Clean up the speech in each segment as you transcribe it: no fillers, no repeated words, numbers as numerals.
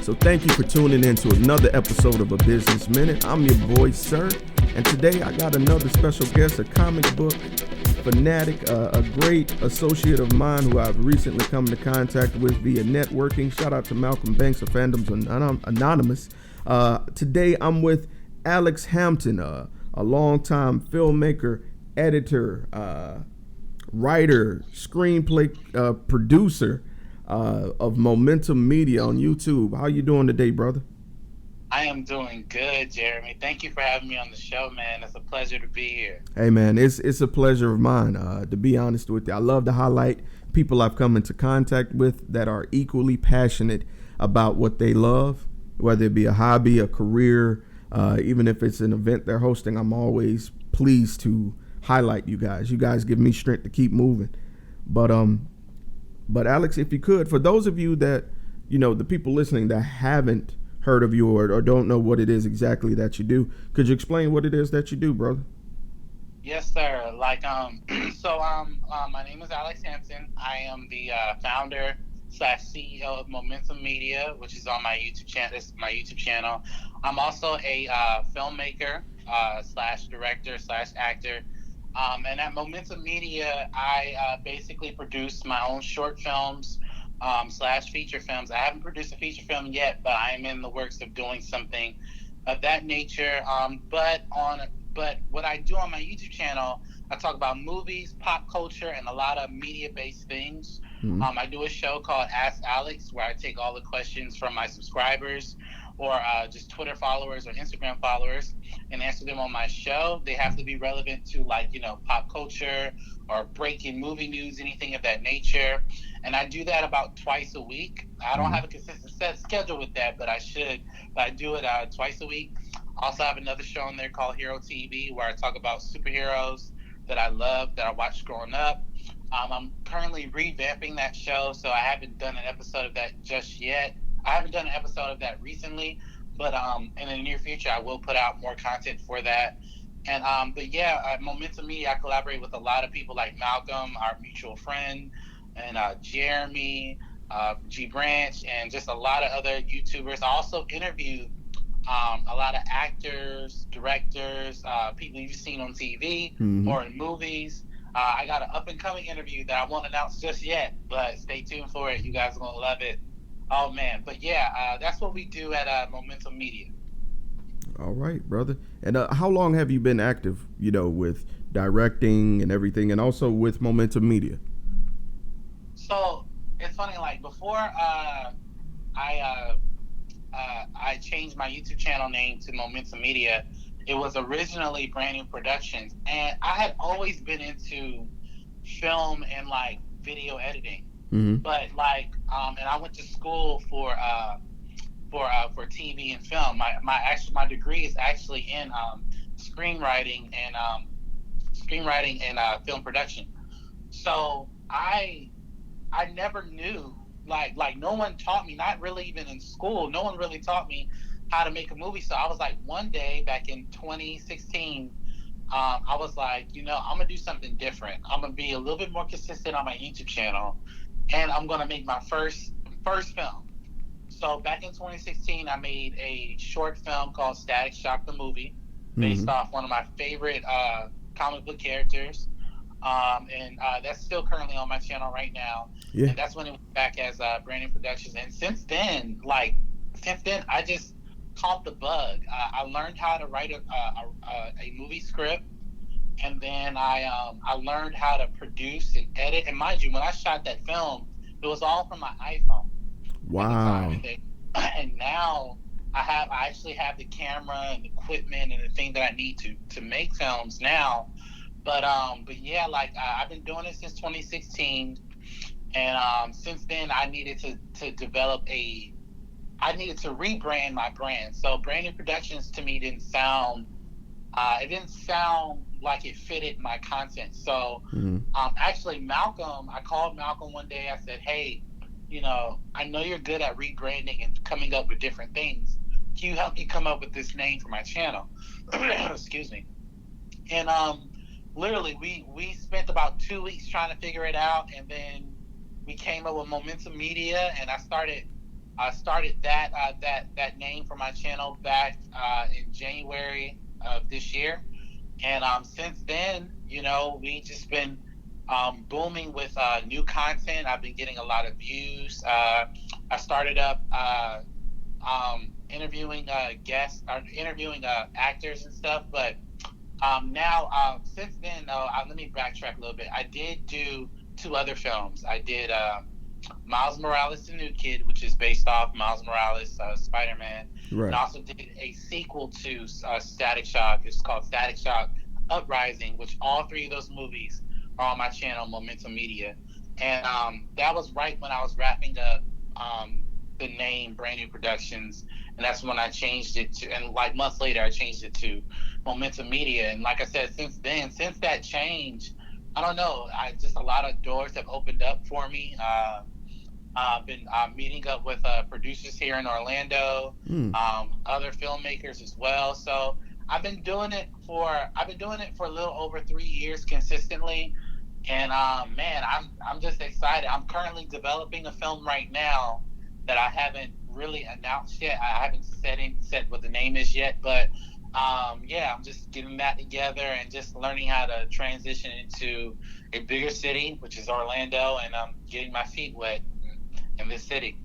So thank you for tuning in to another episode of A Business Minute. I'm your boy, Sirr, and today I got another special guest, a comic book fanatic, a great associate of mine who I've recently come into contact with via networking. Shout out to Malcolm Banks of Fandoms Anonymous. Today I'm with Alex Hampton, a longtime filmmaker, editor, writer, screenplay producer of Momentum Media on YouTube. How you doing today, brother? I am doing good, Jeremy. Thank you for having me on the show, man. It's a pleasure to be here. Hey, man, it's a pleasure of mine, to be honest with you. I love to highlight people I've come into contact with that are equally passionate about what they love, whether it be a hobby, a career, even if it's an event they're hosting. I'm always pleased to highlight you guys. You guys give me strength to keep moving. But Alex, if you could, for those of you that, the people listening that haven't heard of you or don't know what it is exactly that you do, could you explain what it is that you do, brother? Yes, sir. My name is Alex Hampton. I am the founder / CEO of Momentum Media, which is on my YouTube channel. This is my YouTube channel. I'm also a filmmaker / director / actor. And at Momentum Media, I basically produce my own short films / feature films. I haven't produced a feature film yet, but I am in the works of doing something of that nature. But what I do on my YouTube channel, I talk about movies, pop culture, and a lot of media-based things. Mm-hmm. I do a show called Ask Alex, where I take all the questions from my subscribers or just Twitter followers or Instagram followers and answer them on my show. They have to be relevant to pop culture or breaking movie news, anything of that nature. And I do that about twice a week. I don't have a consistent set schedule with that, but I should. But I do it twice a week. I also have another show on there called Hero TV, where I talk about superheroes that I love, that I watched growing up. I'm currently revamping that show, so I haven't done an episode of that just yet. I haven't done an episode of that recently, but in the near future, I will put out more content for that. And at Momentum Media, I collaborate with a lot of people like Malcolm, our mutual friend, and Jeremy, G Branch, and just a lot of other YouTubers. I also interview a lot of actors, directors, people you've seen on TV or in movies. I got an up-and-coming interview that I won't announce just yet, but stay tuned for it. You guys are going to love it. Oh, man. But, that's what we do at Momentum Media. All right, brother. And how long have you been active, with directing and everything, and also with Momentum Media? So, it's funny, before I changed my YouTube channel name to Momentum Media, it was originally Brand New Productions. And I had always been into film and, video editing. Mm-hmm. But and I went to school for TV and film. My degree is actually in screenwriting and film production. So I never knew, no one taught me, not really even in school. No one really taught me how to make a movie. So I was one day back in 2016. I was I'm gonna do something different. I'm gonna be a little bit more consistent on my YouTube channel. And I'm going to make my first film. So back in 2016, I made a short film called Static Shock the Movie, based off one of my favorite comic book characters. And that's still currently on my channel right now. Yeah. And that's when it went back as Brand New Productions. And since then, I just caught the bug. I learned how to write a movie script. And then I learned how to produce and edit. And mind you, when I shot that film, it was all from my iPhone. Wow. And now I actually have the camera and equipment and the thing that I need to make films now. But I've been doing it since 2016. And since then, I needed to rebrand my brand. So Brand New Productions to me didn't sound like it fitted my content. So actually I called Malcolm one day. I said, hey, I know you're good at rebranding and coming up with different things. Can you help me come up with this name for my channel? Excuse me. And literally we spent about 2 weeks trying to figure it out, and then we came up with Momentum Media, and I started I started that name for my channel back in January of this year, and since then, we just been booming with new content. I've been getting a lot of views. I started up interviewing guests, or interviewing actors and stuff, but now since then, let me backtrack a little bit. I did do two other films. I did. Miles Morales, the New Kid, which is based off Miles Morales, Spider-Man, and Right. also did a sequel to Static Shock. It's called Static Shock Uprising, which all three of those movies are on my channel, Momentum Media. And that was right when I was wrapping up the name Brand New Productions, and that's when I changed it to, and like months later, I changed it to Momentum Media. And like I said, since then, since that change, I don't know. I just, a lot of doors have opened up for me. I've been meeting up with producers here in Orlando, Mm. other filmmakers as well. So I've been doing it for a little over 3 years consistently, and man, I'm just excited. I'm currently developing a film right now that I haven't really announced yet. I haven't said what the name is yet, but yeah, I'm just getting that together and just learning how to transition into a bigger city, which is Orlando, and I'm getting my feet wet in this city.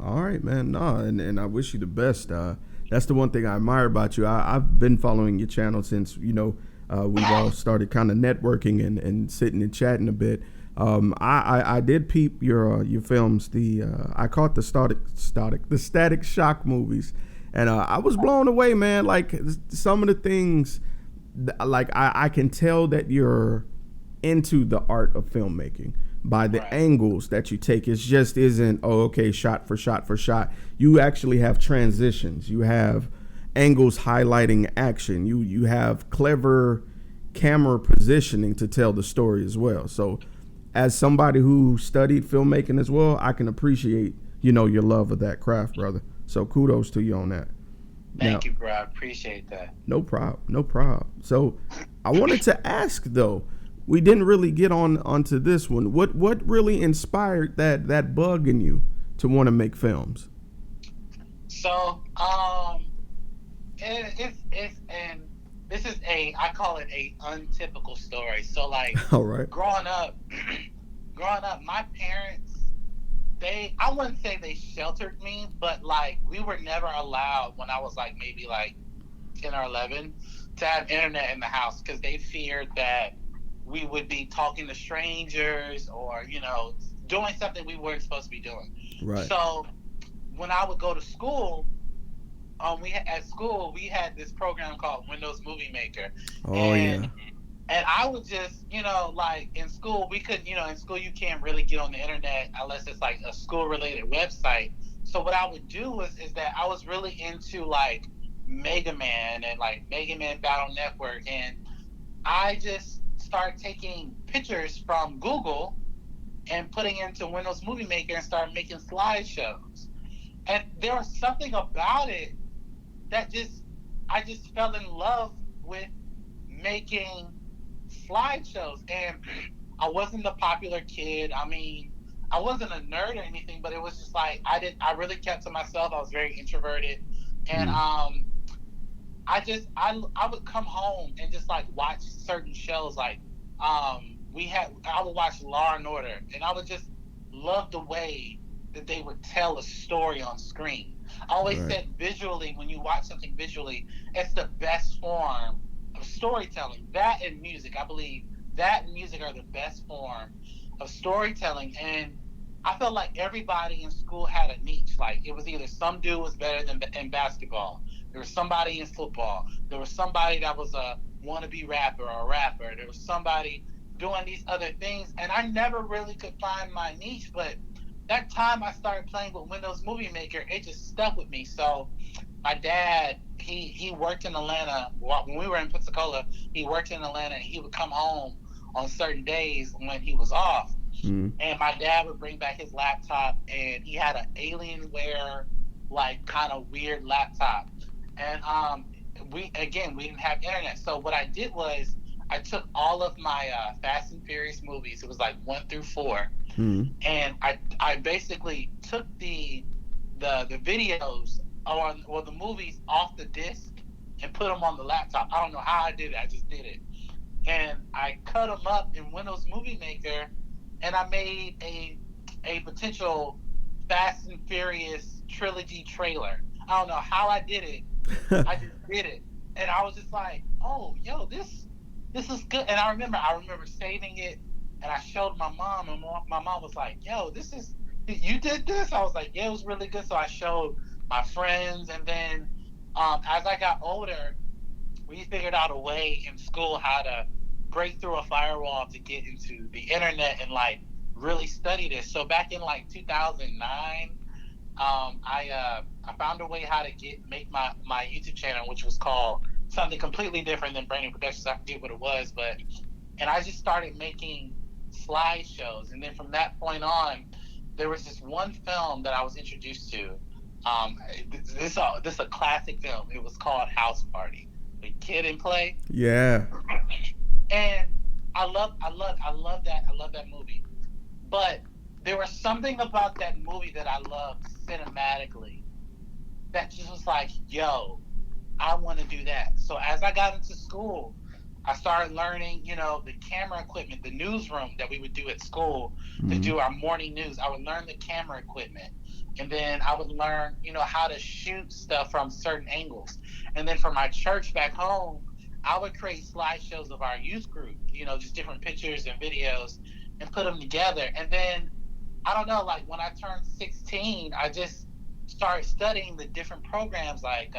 All right, man. No, and I wish you the best. That's the one thing I admire about you. I've been following your channel since we've all started kind of networking and sitting and chatting a bit. I did peep your films. I caught the Static Shock movies, and I was blown away, man. Like some of the things, like I can tell that you're into the art of filmmaking by the Right. angles that you take. It just isn't, oh, okay, shot for shot for shot. You actually have transitions. You have angles highlighting action. You have clever camera positioning to tell the story as well. So as somebody who studied filmmaking as well, I can appreciate, your love of that craft, brother. So kudos to you on that. Now, Thank you, bro. I appreciate that. no problem. No problem. So I wanted to ask though, we didn't really get onto this one. What really inspired that bug in you to want to make films? So, it's and this is I call it a untypical story. So, like, All right. growing up, my parents, I wouldn't say they sheltered me, but like we were never allowed when I was like maybe like 10 or 11 to have internet in the house because they feared that we would be talking to strangers or doing something we weren't supposed to be doing. Right. So when I would go to school, at school we had this program called Windows Movie Maker, Oh and yeah. I would just, like in school, we couldn't, in school, you can't really get on the internet unless it's like a school related website. So what I would do is that I was really into like Mega Man and like Mega Man Battle Network. And I just started taking pictures from Google and putting into Windows Movie Maker and started making slideshows. And there was something about it that I just fell in love with making slideshows. And I wasn't the popular kid. I mean, I wasn't a nerd or anything, but it was just like I really kept to myself. I was very introverted. And Mm. I would come home and just like watch certain shows like I would watch Law and Order, and I would just love the way that they would tell a story on screen. I always Right. said visually, when you watch something visually, it's the best form of storytelling. That and music, I believe that and music are the best form of storytelling. And I felt like everybody in school had a niche. Like it was either some dude was better than in basketball. There was somebody in football. There was somebody that was a wannabe rapper or a rapper. There was somebody doing these other things, and I never really could find my niche. But that time I started playing with Windows Movie Maker, it just stuck with me. So my dad, he worked in Atlanta when we were in Pensacola. He worked in Atlanta, and he would come home on certain days when he was off. Mm. And my dad would bring back his laptop, and he had an Alienware, like kind of weird laptop. And we didn't have internet, so what I did was I took all of my Fast and Furious movies. It was like 1 through 4, Mm. and I basically took the the videos or the movies off the disc and put them on the laptop. I don't know how I did it. I just did it, and I cut them up in Windows Movie Maker, and I made a potential Fast and Furious trilogy trailer. I don't know how I did it. I just did it, and I was just like, "Oh, yo, this is good." And I remember saving it, and I showed my mom, and my mom was like, "Yo, you did this?" I was like, "Yeah, it was really good." So I showed my friends, and then as I got older, we figured out a way in school how to break through a firewall to get into the internet and like really study this. So back in like 2009, I found a way how to make my YouTube channel, which was called something completely different than Branding Productions. I forget what it was, and I just started making slideshows, and then from that point on, there was this one film that I was introduced to. This is a classic film. It was called House Party, the Kid and Play, Yeah. and I love that movie. But there was something about that movie that I loved cinematically that just was like, yo, I want to do that. So as I got into school, I started learning, the camera equipment, the newsroom that we would do at school to Mm-hmm. do our morning news. I would learn the camera equipment. And then I would learn, how to shoot stuff from certain angles. And then for my church back home, I would create slideshows of our youth group, just different pictures and videos and put them together. And then I don't know, like when I turned 16, I just started studying the different programs like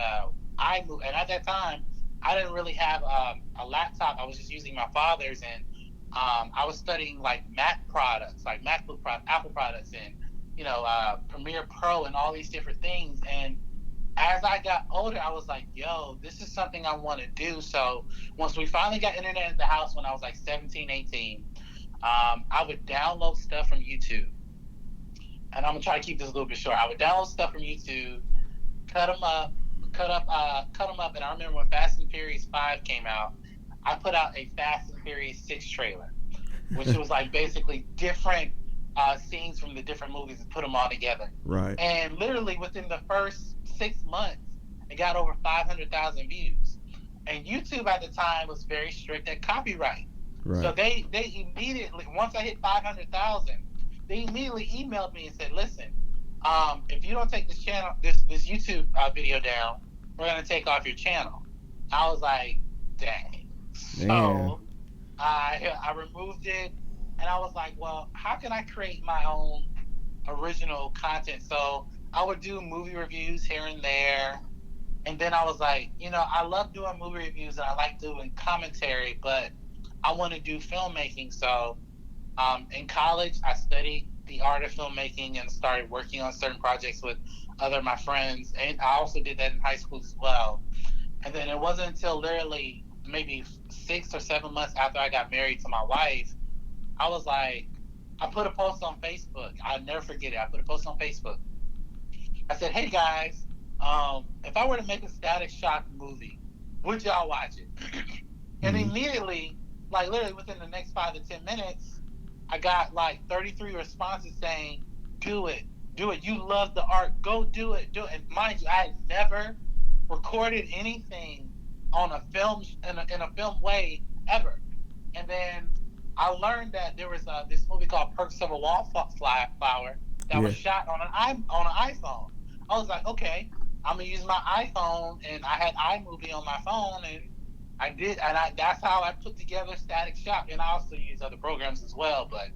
iMovie. And at that time, I didn't really have a laptop. I was just using my father's, and I was studying like Mac products, like MacBook products, Apple products, and Premiere Pro and all these different things. And as I got older, I was like, yo, this is something I want to do. So once we finally got internet at the house when I was like 17, 18, I would download stuff from YouTube. And I'm gonna try to keep this a little bit short. I would download stuff from YouTube, cut them up, cut them up. And I remember when Fast and Furious 5 came out, I put out a Fast and Furious 6 trailer, which was like basically different scenes from the different movies and put them all together. Right. And literally within the first 6 months, it got over 500,000 views. And YouTube at the time was very strict at copyright. Right. So they immediately, once I hit 500,000, they immediately emailed me and said, "Listen, if you don't take this YouTube video down, we're gonna take off your channel." I was like, "Dang!" So I removed it, and I was like, "Well, how can I create my own original content?" So I would do movie reviews here and there, and then I was like, I love doing movie reviews and I like doing commentary, but I want to do filmmaking. So in college, I studied the art of filmmaking and started working on certain projects with other of my friends. And I also did that in high school as well. And then it wasn't until literally maybe 6 or 7 months after I got married to my wife, I was like, I put a post on Facebook. I'll never forget it. I put a post on Facebook. I said, "Hey guys, if I were to make a Static Shock movie, would y'all watch it?" And immediately, like literally within the next 5 to 10 minutes, I got like 33 responses saying, "Do it, do it. You love the art. Go do it, do it." And mind you, I had never recorded anything on a film in a film way ever. And then I learned that there was this movie called Perks of a Wallflower that was shot on an iPhone. I was like, okay, I'm gonna use my iPhone, and I had iMovie on my phone, and I did, and that's how I put together Static Shock. And I also use other programs as well, but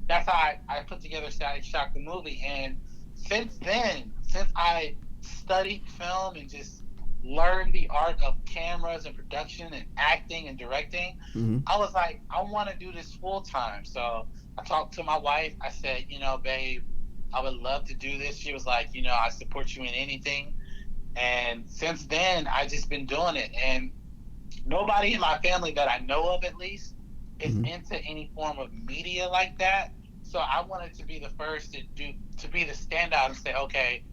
that's how I put together Static Shock the movie. And since then, since I studied film and just learned the art of cameras and production and acting and directing, I was like, I want to do this full time. So I talked to my wife. I said, babe, I would love to do this. She was like, I support you in anything. And since then, I just been doing it. And nobody in my family that I know of, at least, is into any form of media like that. So I wanted to be the first to be the standout and say, okay,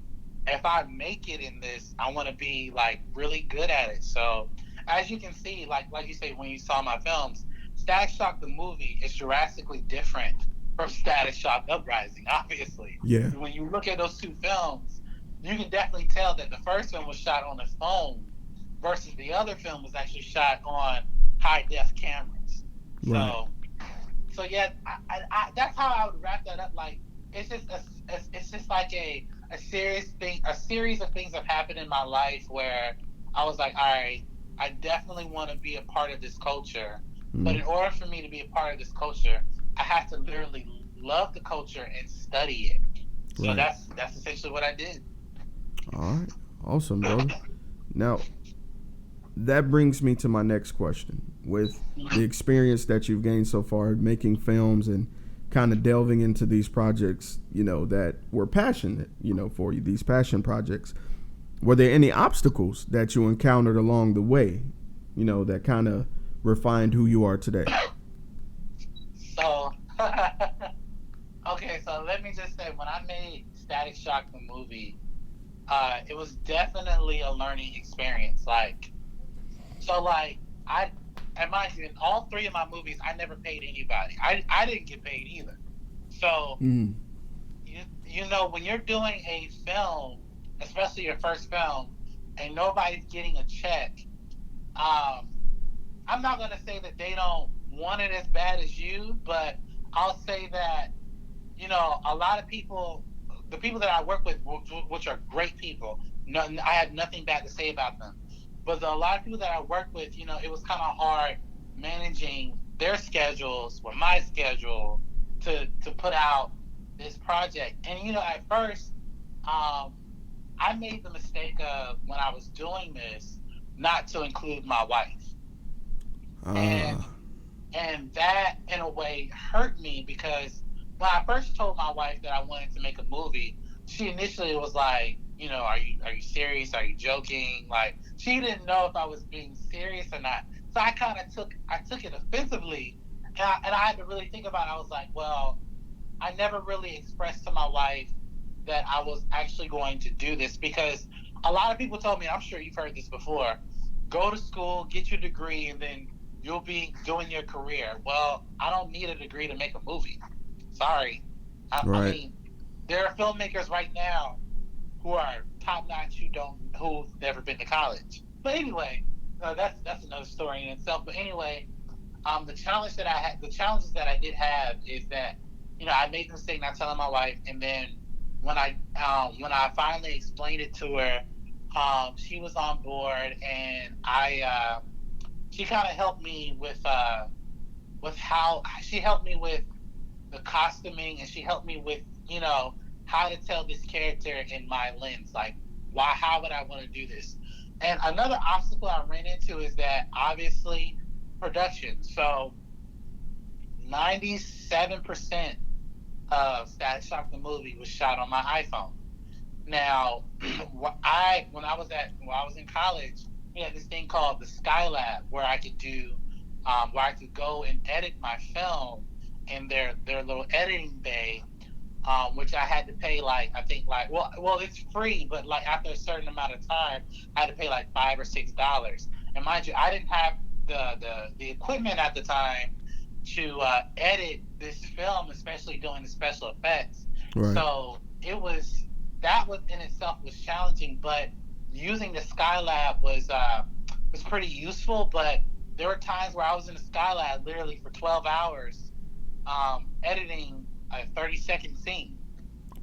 if I make it in this, I want to be like really good at it. So as you can see, like you say, when you saw my films, Static Shock the movie is drastically different from Static Shock Uprising, obviously. Yeah. When you look at those two films, you can definitely tell that the first film was shot on a phone versus the other film was actually shot on high def cameras. Right. So yeah, that's how I would wrap that up. Like it's just it's just like a serious thing, a series of things have happened in my life where I was like, all right, I definitely want to be a part of this culture, but in order for me to be a part of this culture, I have to literally love the culture and study it. So Right. that's essentially what I did. All right. Awesome, brother. Now, that brings me to my next question. With the experience that you've gained so far making films and kind of delving into these projects, that were passionate, for you, these passion projects, were there any obstacles that you encountered along the way, that kind of refined who you are today? So, okay, so let me just say, when I made Static Shock the movie, it was definitely a learning experience. I, and mind you, in all three of my movies, I never paid anybody. I didn't get paid either. So, when you're doing a film, especially your first film, and nobody's getting a check, I'm not going to say that they don't want it as bad as you, but I'll say that, a lot of people, the people that I work with, which are great people, I have nothing bad to say about them. But a lot of people that I work with, it was kind of hard managing their schedules with my schedule to put out this project. And, at first, I made the mistake of, when I was doing this, not to include my wife. And that in a way hurt me, because when I first told my wife that I wanted to make a movie, she initially was like, are you serious? Are you joking? Like, she didn't know if I was being serious or not. So I kind of took it offensively, and I had to really think about it. I was like, well, I never really expressed to my wife that I was actually going to do this, because a lot of people told me, I'm sure you've heard this before, go to school, get your degree, and then you'll be doing your career. Well, I don't need a degree to make a movie. Sorry. I mean, there are filmmakers right now who are top notch who've never been to college. But anyway, that's another story in itself. But anyway, the challenges that I did have is that, I made the mistake not telling my wife, and then when I finally explained it to her, she was on board, and she kind of helped me with how she helped me with the costuming, and she helped me with how to tell this character in my lens, like how would I want to do this. And another obstacle I ran into is that, obviously, production. So 97% of Static Shock the movie was shot on my iPhone. Now, when I was in college, we had this thing called the Skylab, where I could go and edit my film in their little editing bay, which I had to pay it's free, but like after a certain amount of time, I had to pay like $5 or $6. And mind you, I didn't have the equipment at the time to edit this film, especially doing the special effects. Right. So that was in itself was challenging, but using the Skylab was pretty useful. But there were times where I was in the Skylab literally for 12 hours editing a 30-second scene.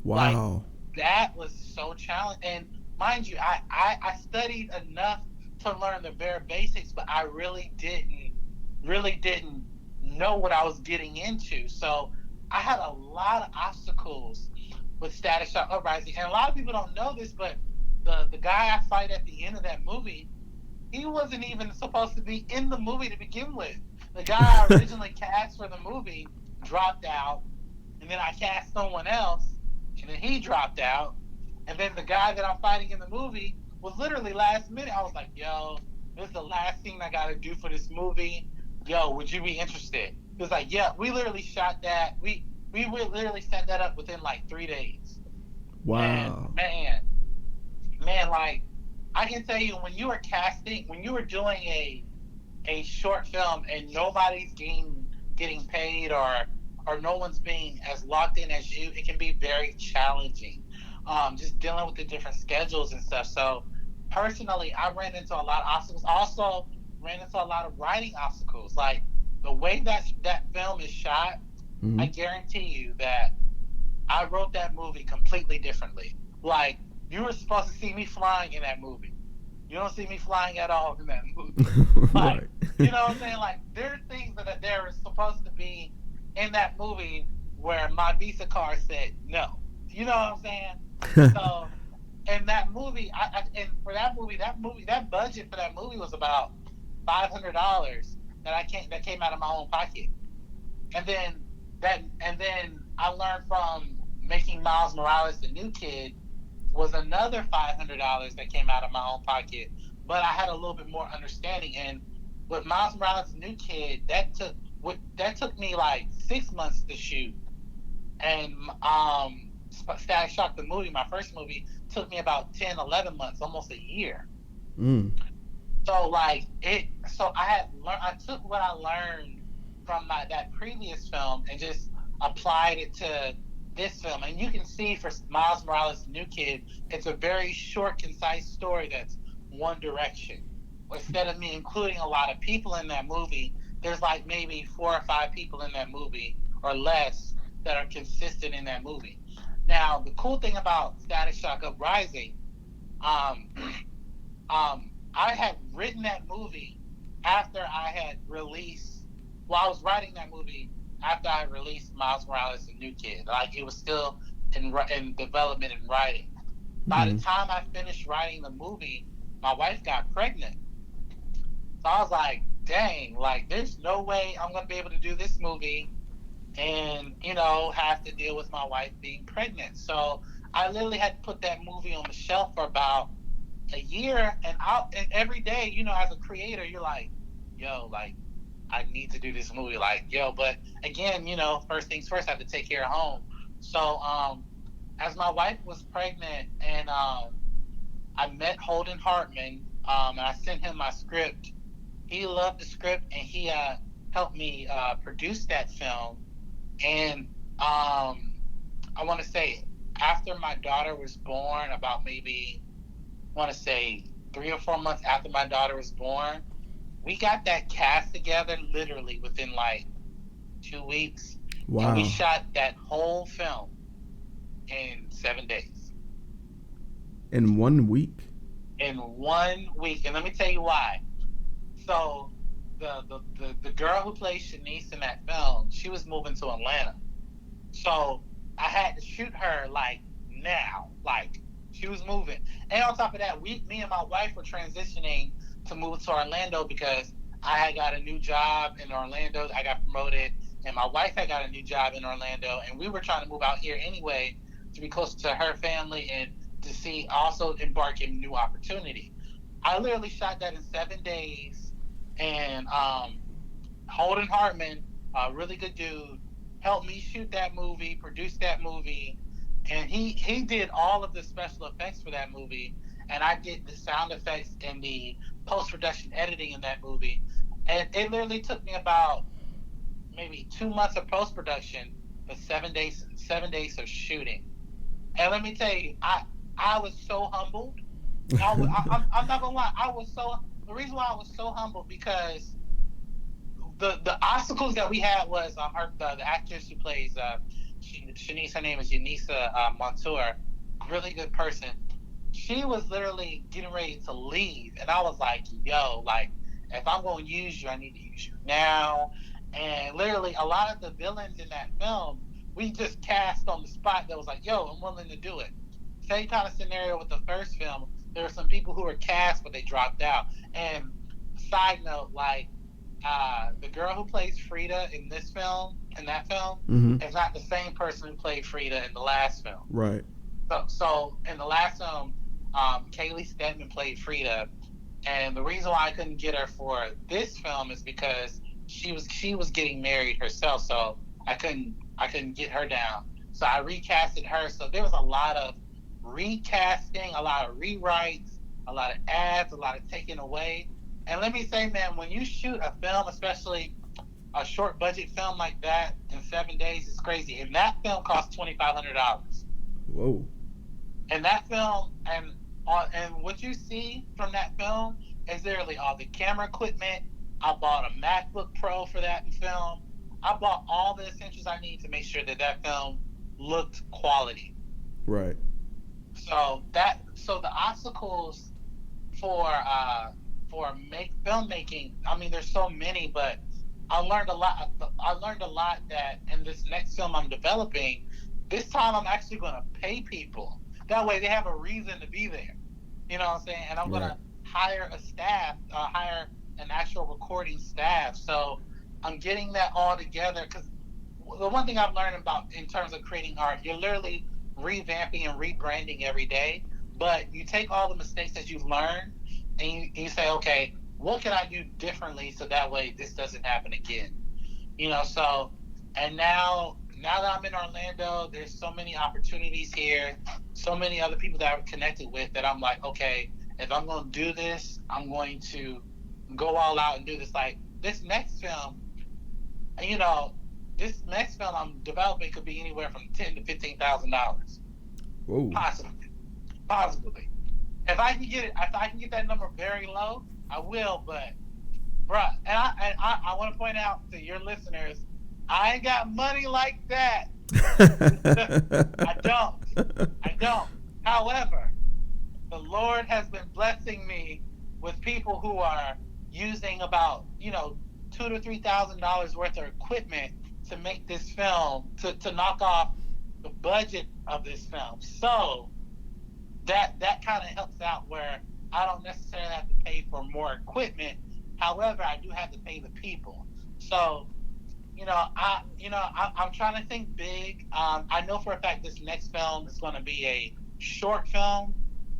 Wow. Like, that was so challenging. And mind you, I studied enough to learn the bare basics, but I really didn't know what I was getting into. So I had a lot of obstacles with Static Shock Uprising. And a lot of people don't know this, but the guy I fight at the end of that movie, he wasn't even supposed to be in the movie to begin with. The guy I originally cast for the movie dropped out, and then I cast someone else, and then he dropped out, and then the guy that I'm fighting in the movie was literally last minute. I was like, yo, this is the last thing I gotta do for this movie. Yo, would you be interested? He was like, yeah, we literally shot that. We literally set that up within like 3 days. Wow. And man, like, I can tell you, when you are doing a short film and nobody's getting paid, or no one's being as locked in as you, it can be very challenging. just dealing with the different schedules and stuff. So personally, I ran into a lot of obstacles. Also, ran into a lot of writing obstacles. Like the way that film is shot, Mm-hmm. I guarantee you that I wrote that movie completely differently. Like you were supposed to see me flying in that movie. You don't see me flying at all in that movie. Like, Right. you know what I'm saying? Like, there are things that there are supposed to be in that movie where my Visa card said no. You know what I'm saying? So, in that movie, and for that budget for that movie was about $500 that came out of my own pocket. And then I learned from making Miles Morales the new kid was another $500 that came out of my own pocket. But I had a little bit more understanding. And with Miles Morales the new kid, that took me like 6 months to shoot. And Static Shock the movie, my first movie, took me about 10, 11 months, almost a year. Mm. So like so I took what I learned from that previous film and just applied it to this film. And you can see for Miles Morales, the new kid, it's a very short, concise story that's one direction. Instead of me including a lot of people in that movie, there's like maybe 4 or 5 people in that movie or less that are consistent in that movie. Now, the cool thing about Static Shock Uprising, um, I had written that movie after I had released. Well, I was writing that movie after I released Miles Morales and New Kid. Like it was still in development and writing. By the Mm. time I finished writing the movie, my wife got pregnant. So I was like, dang, like there's no way I'm gonna be able to do this movie and have to deal with my wife being pregnant. So I literally had to put that movie on the shelf for about a year, and every day, as a creator, you're like, yo, like I need to do this movie, like, yo, but again, first things first, I have to take care of home. So as my wife was pregnant and I met Holden Hartman, and I sent him my script. He loved the script and he helped me produce that film. And I want to say after my daughter was born, about maybe I want to say 3 or 4 months after my daughter was born, we got that cast together literally within like 2 weeks. And we Wow. shot that whole film in 7 days. In 1 week? In 1 week. And let me tell you why. So the girl who plays Shanice in that film, she was moving to Atlanta. So I had to shoot her like now. Like she was moving. And on top of that, me and my wife were transitioning to move to Orlando because I had got a new job in Orlando. I got promoted, and my wife had got a new job in Orlando, and we were trying to move out here anyway to be closer to her family and to see also embark in new opportunity. I literally shot that in 7 days, and Holden Hartman, a really good dude, helped me shoot that movie, produce that movie, and he did all of the special effects for that movie, and I did the sound effects and the post production editing in that movie, and it literally took me about maybe 2 months of post production, but 7 days of shooting. And let me tell you, I was so humbled. I'm not gonna lie, the reason why I was so humbled because the obstacles that we had was the actress who plays Shanice. Her name is Yanisa Montour. Really good person. She was literally getting ready to leave, and I was like, "Yo, like, if I'm going to use you, I need to use you now." And literally, a lot of the villains in that film, we just cast on the spot. That was like, "Yo, I'm willing to do it." Same kind of scenario with the first film. There were some people who were cast, but they dropped out. And side note, like the girl who plays Frida in that film, Mm-hmm. is not the same person who played Frida in the last film. Right. So in the last film, Kaylee Stedman played Frida, and the reason why I couldn't get her for this film is because she was getting married herself, so I couldn't get her down. So I recasted her. So there was a lot of recasting, a lot of rewrites, a lot of ads, a lot of taking away. And let me say, man, when you shoot a film, especially a short budget film like that in 7 days, it's crazy. And that film cost $2,500. Whoa. And that film, and what you see from that film is literally all the camera equipment. I bought a MacBook Pro for that film. I bought all the essentials I need to make sure that that film looked quality. Right. So the obstacles for filmmaking. I mean, there's so many, but I learned a lot. I learned a lot that in this next film I'm developing, this time I'm actually going to pay people. That way they have a reason to be there. You know what I'm saying? And I'm going to hire a staff, hire an actual recording staff. So I'm getting that all together, because the one thing I've learned about in terms of creating art, you're literally revamping and rebranding every day. But you take all the mistakes that you've learned and you say, okay, what can I do differently so that way this doesn't happen again? You know, so, and now that I'm in Orlando, there's so many opportunities here, so many other people that I'm connected with, that I'm like, okay, if I'm going to do this, I'm going to go all out and do this. Like this next film, you know, this next film I'm developing could be anywhere from $10,000 to $15,000. Whoa. Possibly. If I can get that number very low, I will. But, bruh, and I want to point out to your listeners, I ain't got money like that. I don't. However, the Lord has been blessing me with people who are using about, $2,000 to $3,000 worth of equipment to make this film, to knock off the budget of this film. So that kind of helps out, where I don't necessarily have to pay for more equipment. However, I do have to pay the people. So, I'm trying to think big. I know for a fact this next film is going to be a short film,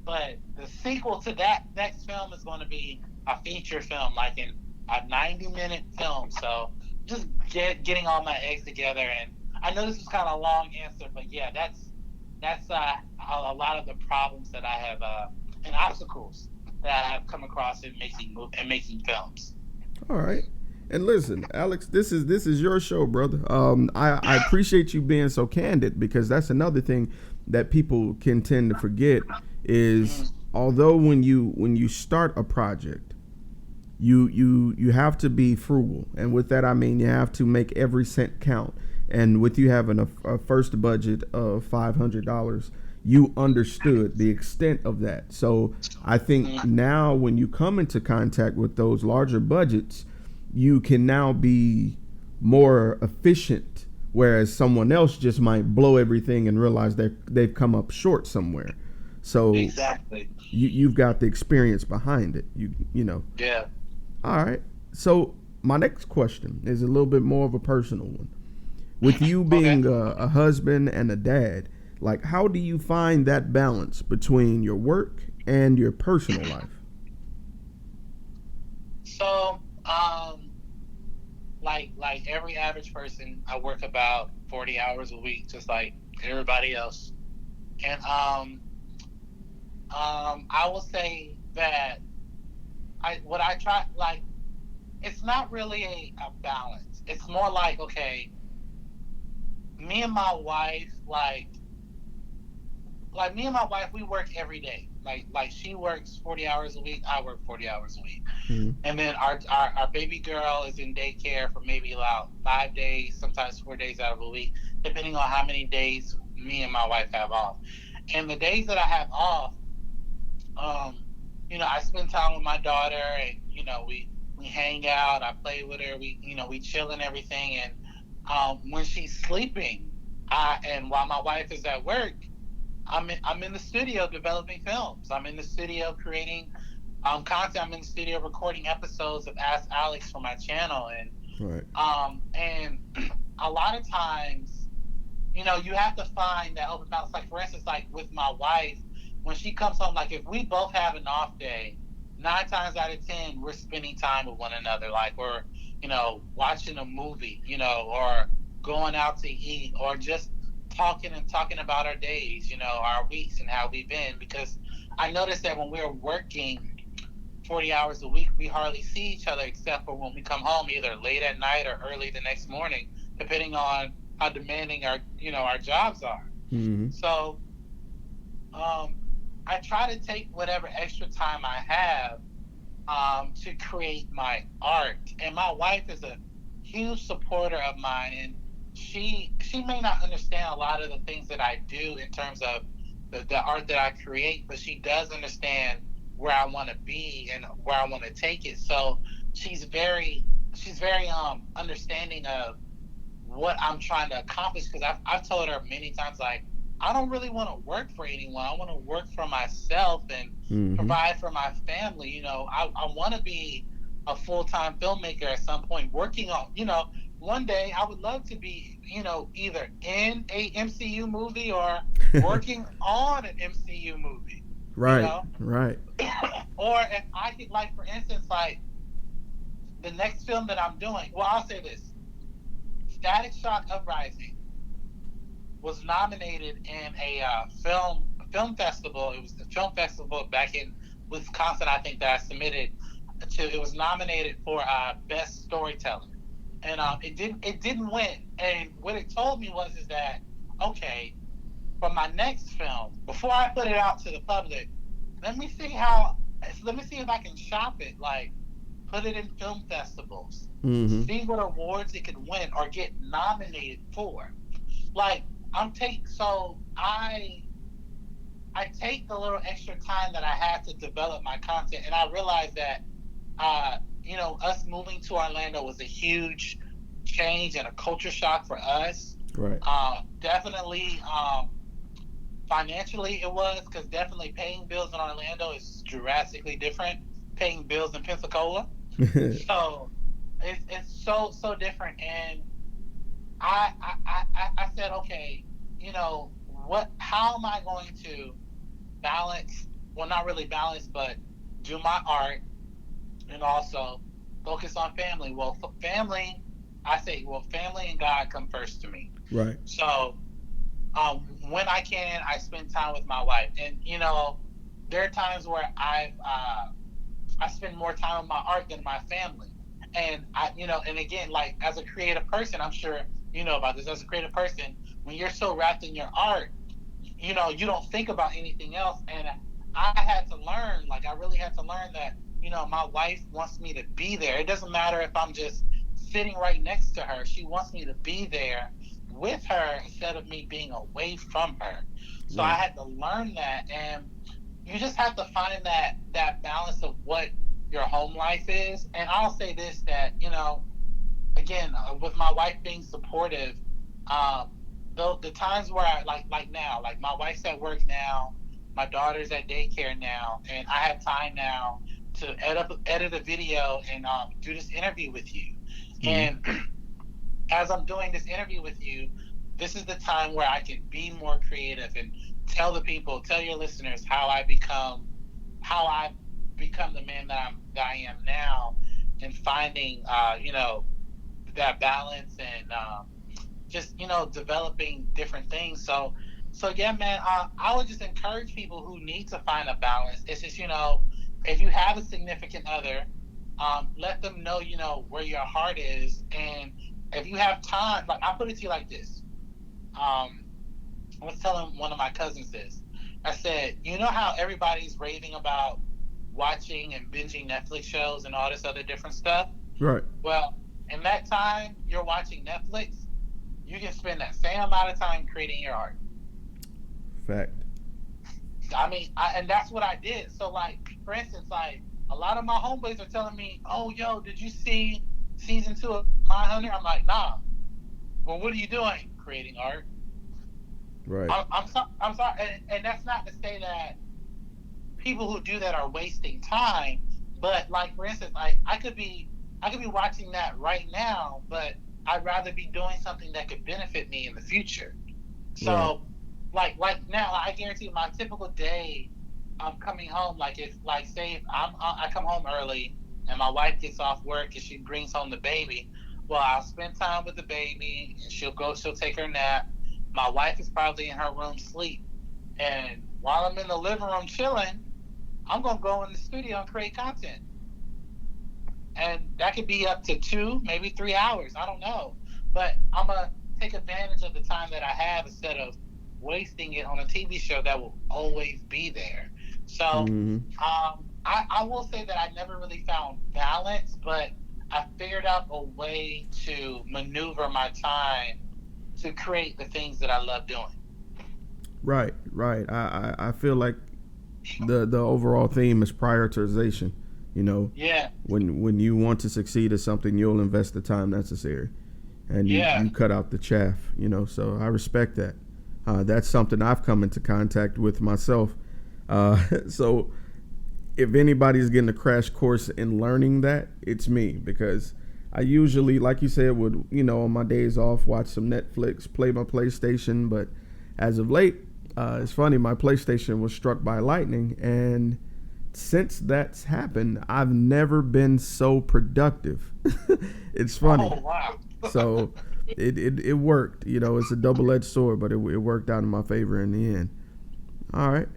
but the sequel to that next film is going to be a feature film, like in a 90-minute film. So just getting all my eggs together. And I know this was kind of a long answer, but yeah, that's a lot of the problems that I have and obstacles that I have come across in making films. All right. And listen, Alex, this is your show, brother. I appreciate you being so candid, because that's another thing that people can tend to forget is, although when you start a project, you have to be frugal, and with that I mean you have to make every cent count. And with you having a first budget of $500, you understood the extent of that. So I think now when you come into contact with those larger budgets, you can now be more efficient, whereas someone else just might blow everything and realize they've come up short somewhere. So exactly, you've got the experience behind it. You know. Yeah. All right. So my next question is a little bit more of a personal one. With you being a husband and a dad, like, how do you find that balance between your work and your personal life? So, like every average person, I work about 40 hours a week, just like everybody else. And I will say that I try, like, it's not really a balance. It's more like, okay, me and my wife, we work every day. Like she works 40 hours a week, I work 40 hours a week. Mm-hmm. And then our baby girl is in daycare for maybe about 5 days, sometimes 4 days out of a week, depending on how many days me and my wife have off. And the days that I have off, I spend time with my daughter, and we hang out, I play with her, we chill and everything. And when she's sleeping, and while my wife is at work, I'm in the studio developing films. I'm in the studio creating content. I'm in the studio recording episodes of Ask Alex for my channel. And right. And a lot of times, you have to find that open balance. Like, for instance, like with my wife, when she comes home, like if we both have an off day, 9 times out of 10, we're spending time with one another. Like we're, watching a movie, or going out to eat, or just talking about our days, our weeks and how we've been. Because I noticed that when we're working 40 hours a week, we hardly see each other except for when we come home, either late at night or early the next morning, depending on how demanding our jobs are. Mm-hmm. So Um, I try to take whatever extra time I have to create my art. And my wife is a huge supporter of mine, and she may not understand a lot of the things that I do in terms of the art that I create, but she does understand where I want to be and where I want to take it. So she's very she's very understanding of what I'm trying to accomplish, because I've told her many times, like, I don't really want to work for anyone. I want to work for myself and Mm-hmm. provide for my family. I want to be a full-time filmmaker at some point, working on, one day I would love to be, either in a MCU movie or working on an MCU movie, you Right. know, Right. or if I could, like, for instance, like the next film that I'm doing, well, I'll say this: Static Shock Uprising was nominated in a film festival. It was the film festival back in Wisconsin, I think, that I submitted to. It was nominated for best storyteller, and it didn't win. And what it told me was is that, okay, for my next film, before I put it out to the public, let me see how let me see if I can shop it, like put it in film festivals, Mm-hmm. see what awards it could win or get nominated for. Like, I take the little extra time that I had to develop my content, and I realized that us moving to Orlando was a huge change and a culture shock for us. Right. Definitely, financially it was, because definitely paying bills in Orlando is drastically different paying bills in Pensacola. So it's so different. And I said, okay, what? How am I going to balance? Well, not really balance, but do my art and also focus on family. Well, family, I say, well, family and God come first to me. Right. So when I can, I spend time with my wife, and there are times where I spend more time with my art than my family. And and again, like, as a creative person, I'm sure you know about this. As a creative person, when you're so wrapped in your art, you don't think about anything else. And I had to learn, like, I really had to learn that, my wife wants me to be there. It doesn't matter if I'm just sitting right next to her. She wants me to be there with her instead of me being away from her. So I Right. had to learn that. And you just have to find that balance of what your home life is. And I'll say this, that, again, with my wife being supportive, um, the times where I, like now, like, my wife's at work now, my daughter's at daycare now, and I have time now to edit a video and do this interview with you. Mm-hmm. And as I'm doing this interview with you, this is the time where I can be more creative and tell your listeners how I become the man that I am now, and finding, that balance, and just, developing different things. So yeah, man, I would just encourage people who need to find a balance. It's just, if you have a significant other, let them know, where your heart is. And if you have time, like, I put it to you like this. um I was telling one of my cousins this. I said, you know how everybody's raving about watching and binging Netflix shows and all this other different stuff? Right. Well, in that time you're watching Netflix, you can spend that same amount of time creating your art. Fact. I mean, and that's what I did. So, like, for instance, like, a lot of my homeboys are telling me, "Oh, yo, did you see season 2 of Mindhunter?" I'm like, "Nah." Well, what are you doing? Creating art. Right. I'm sorry, and that's not to say that people who do that are wasting time. But, like, for instance, I could be watching that right now, but I'd rather be doing something that could benefit me in the future. Right. So, like now, I guarantee my typical day, I'm coming home. Like, if, like, say if I come home early and my wife gets off work and she brings home the baby, well, I'll spend time with the baby, and she'll take her nap. My wife is probably in her room sleep, and while I'm in the living room chilling, I'm gonna go in the studio and create content. And that could be up to 2, maybe 3 hours. I don't know, but I'm gonna take advantage of the time that I have instead of wasting it on a TV show that will always be there. So Mm-hmm. I will say that I never really found balance, but I figured out a way to maneuver my time to create the things that I love doing. Right, right. I feel like the overall theme is prioritization. You know, Yeah, when you want to succeed at something, you'll invest the time necessary, and yeah. you cut out the chaff. You know, so I respect that. That's something I've come into contact with myself. So if anybody's getting a crash course in learning that, it's me, because I usually, like you said, would, on my days off, watch some Netflix, play my PlayStation. But as of late, it's funny, my PlayStation was struck by lightning, and since that's happened, I've never been so productive. It's funny. Oh wow. So it worked. It's a double-edged sword, but it worked out in my favor in the end. All right.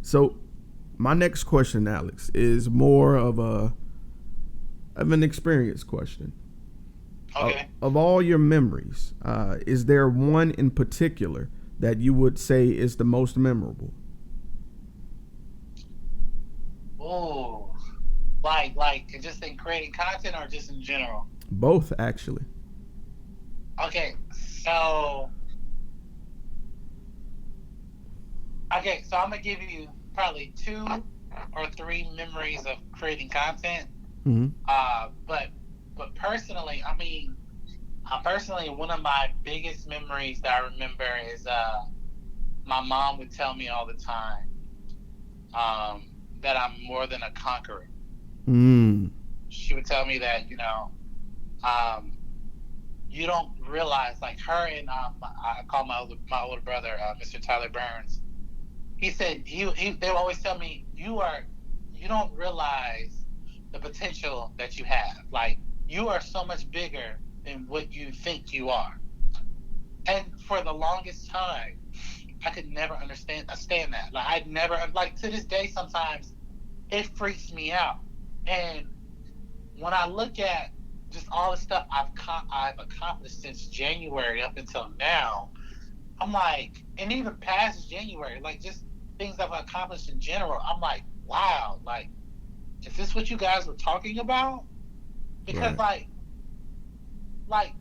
So my next question, Alex, is more of an experience question. Okay. Of all your memories, is there one in particular that you would say is the most memorable? Oh, like just in creating content or just in general? Both, actually. Okay, so I'm gonna give you probably two or three memories of creating content. Mm-hmm. But personally, I mean, personally, one of my biggest memories that I remember is my mom would tell me all the time that I'm more than a conqueror. Mm. She would tell me that um, you don't realize, like her and I call my older brother, Mr. Tyler Burns. He said they would always tell me you don't realize the potential that you have. Like you are so much bigger than what you think you are. And for the longest time, I could never understand that. Like I'd never, like to this day, sometimes it freaks me out. And when I look at just all the stuff I've accomplished since January up until now, I'm like, and even past January, like just things I've accomplished in general, I'm like, wow, like, is this what you guys were talking about? Because Right. like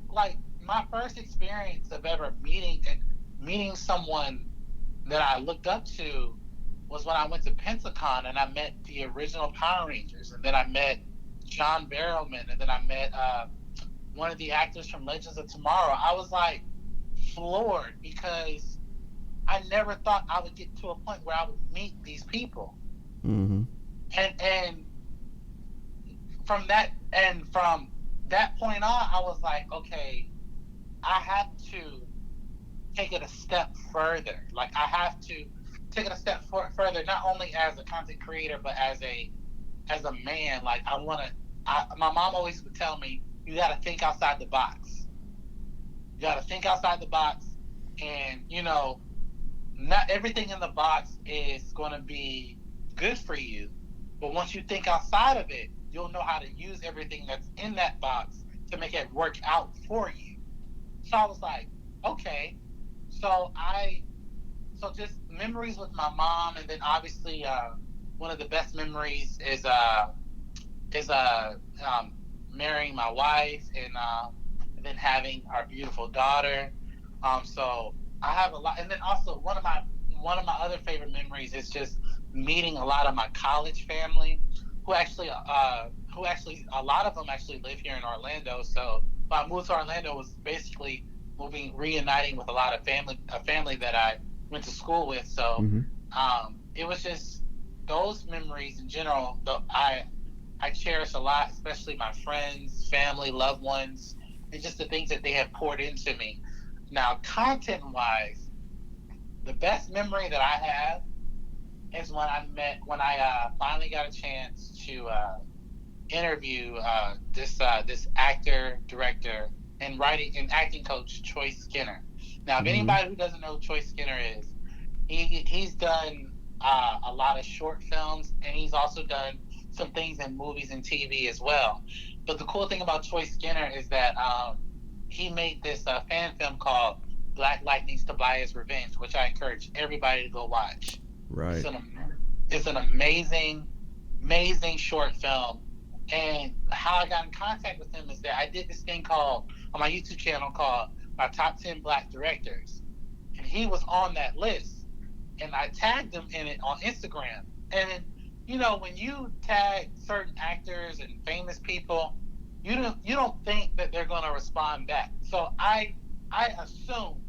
my first experience of ever meeting someone that I looked up to was when I went to Pensacon and I met the original Power Rangers, and then I met John Barrowman, and then I met one of the actors from Legends of Tomorrow. I was like floored because I never thought I would get to a point where I would meet these people. Mm-hmm. And from that point on, I was like, okay, I have to take it a step further. Like I have to take it a step further, not only as a content creator, but as a man. Like I want to. My mom always would tell me, you got to think outside the box. You got to think outside the box, and not everything in the box is going to be good for you. But once you think outside of it, you'll know how to use everything that's in that box to make it work out for you. So I was like, okay. So just memories with my mom, and then obviously one of the best memories is marrying my wife, and then having our beautiful daughter. So I have a lot, and then also one of my other favorite memories is just meeting a lot of my college family, who actually a lot of them actually live here in Orlando. So when I moved to Orlando, was basically reuniting with a family that I went to school with. So Mm-hmm. it was just those memories in general. I cherish a lot, especially my friends, family, loved ones, and just the things that they have poured into me. Now, content wise, the best memory that I have is when I finally got a chance to interview this actor, director, and writing and acting coach, Troy Skinner. Now, if Mm-hmm. anybody who doesn't know who Troy Skinner is, he's done a lot of short films, and he's also done some things in movies and TV as well. But the cool thing about Troy Skinner is that he made this fan film called Black Light Needs to Buy His Revenge, which I encourage everybody to go watch. Right. It's an amazing, amazing short film. And how I got in contact with him is that I did this thing called, on my YouTube channel, called my top 10 Black directors. And he was on that list. And I tagged him in it on Instagram. And, you know, when you tag certain actors and famous people, you don't think that they're going to respond back. So I assumed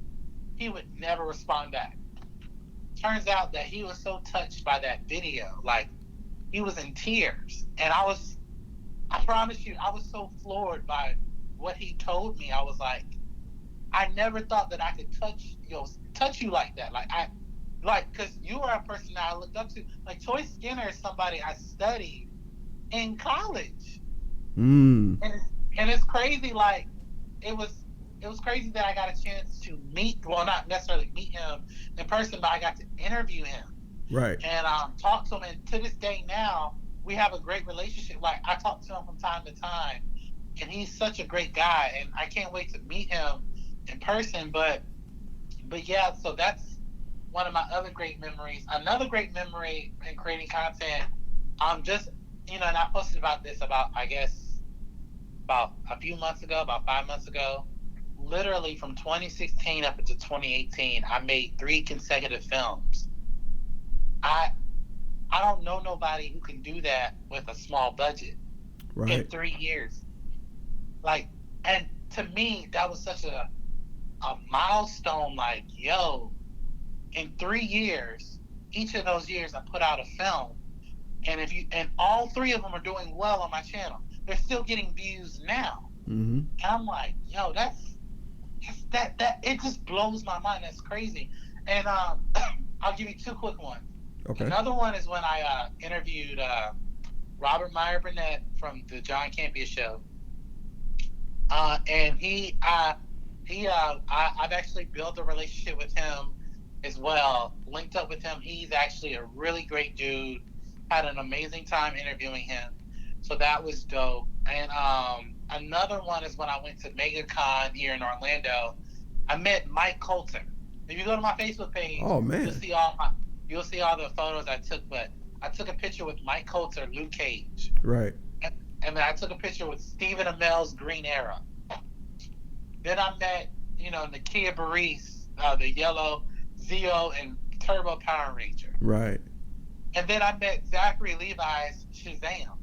he would never respond back. Turns out that he was so touched by that video. Like, he was in tears. And I promise you, I was so floored by what he told me. I was like, I never thought that I could touch you like that. Because you are a person that I looked up to. Like, Toy Skinner is somebody I studied in college. And it's crazy. Like, it was crazy that I got a chance to not necessarily meet him in person, but I got to interview him. Right. And talk to him. And to this day now, we have a great relationship. Like, I talk to him from time to time, and he's such a great guy, and I can't wait to meet him in person. But yeah, so that's one of my other great memories. Another great memory in creating content, just, you know, and I posted about this about a few months ago, about 5 months ago. Literally from 2016 up into 2018, I made 3 consecutive films. I don't know nobody who can do that with a small budget in 3 years. Like, and to me, that was such a milestone. Like, yo, in 3 years, each of those years, I put out a film, and all 3 of them are doing well on my channel. They're still getting views now, and I'm like, yo, that it just blows my mind. That's crazy. And I'll give you 2 quick ones. Okay. Another one is when I interviewed Robert Meyer Burnett from the John Campea Show, and I've actually built a relationship with him as well. Linked up with him. He's actually a really great dude. Had an amazing time interviewing him, so that was dope. And another one is when I went to MegaCon here in Orlando. I met Mike Coulter. If you go to my Facebook page, oh man, you'll see all the photos I took. But I took a picture with Mike Coulter, Luke Cage, right, and then I took a picture with Stephen Amell's Green Arrow. Then I met, you know, Nakia Burress, the yellow Zeo and Turbo Power Ranger, right. And then I met Zachary Levi's Shazam.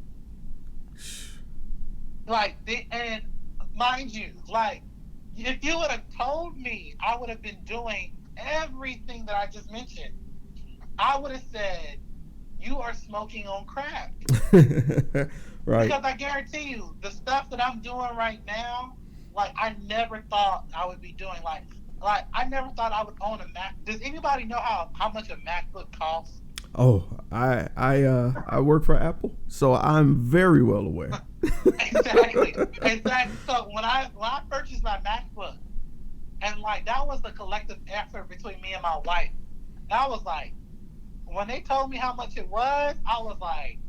Like, and mind you, like, if you would have told me I would have been doing everything that I just mentioned, I would have said, you are smoking on crack. Right. Because I guarantee you, the stuff that I'm doing right now, like, I never thought I would be doing. Like I never thought I would own a Mac. Does anybody know how much a MacBook costs? Oh, I work for Apple, so I'm very well aware. Exactly. So when I purchased my MacBook, and like that was the collective effort between me and my wife. And I was like, when they told me how much it was, I was like,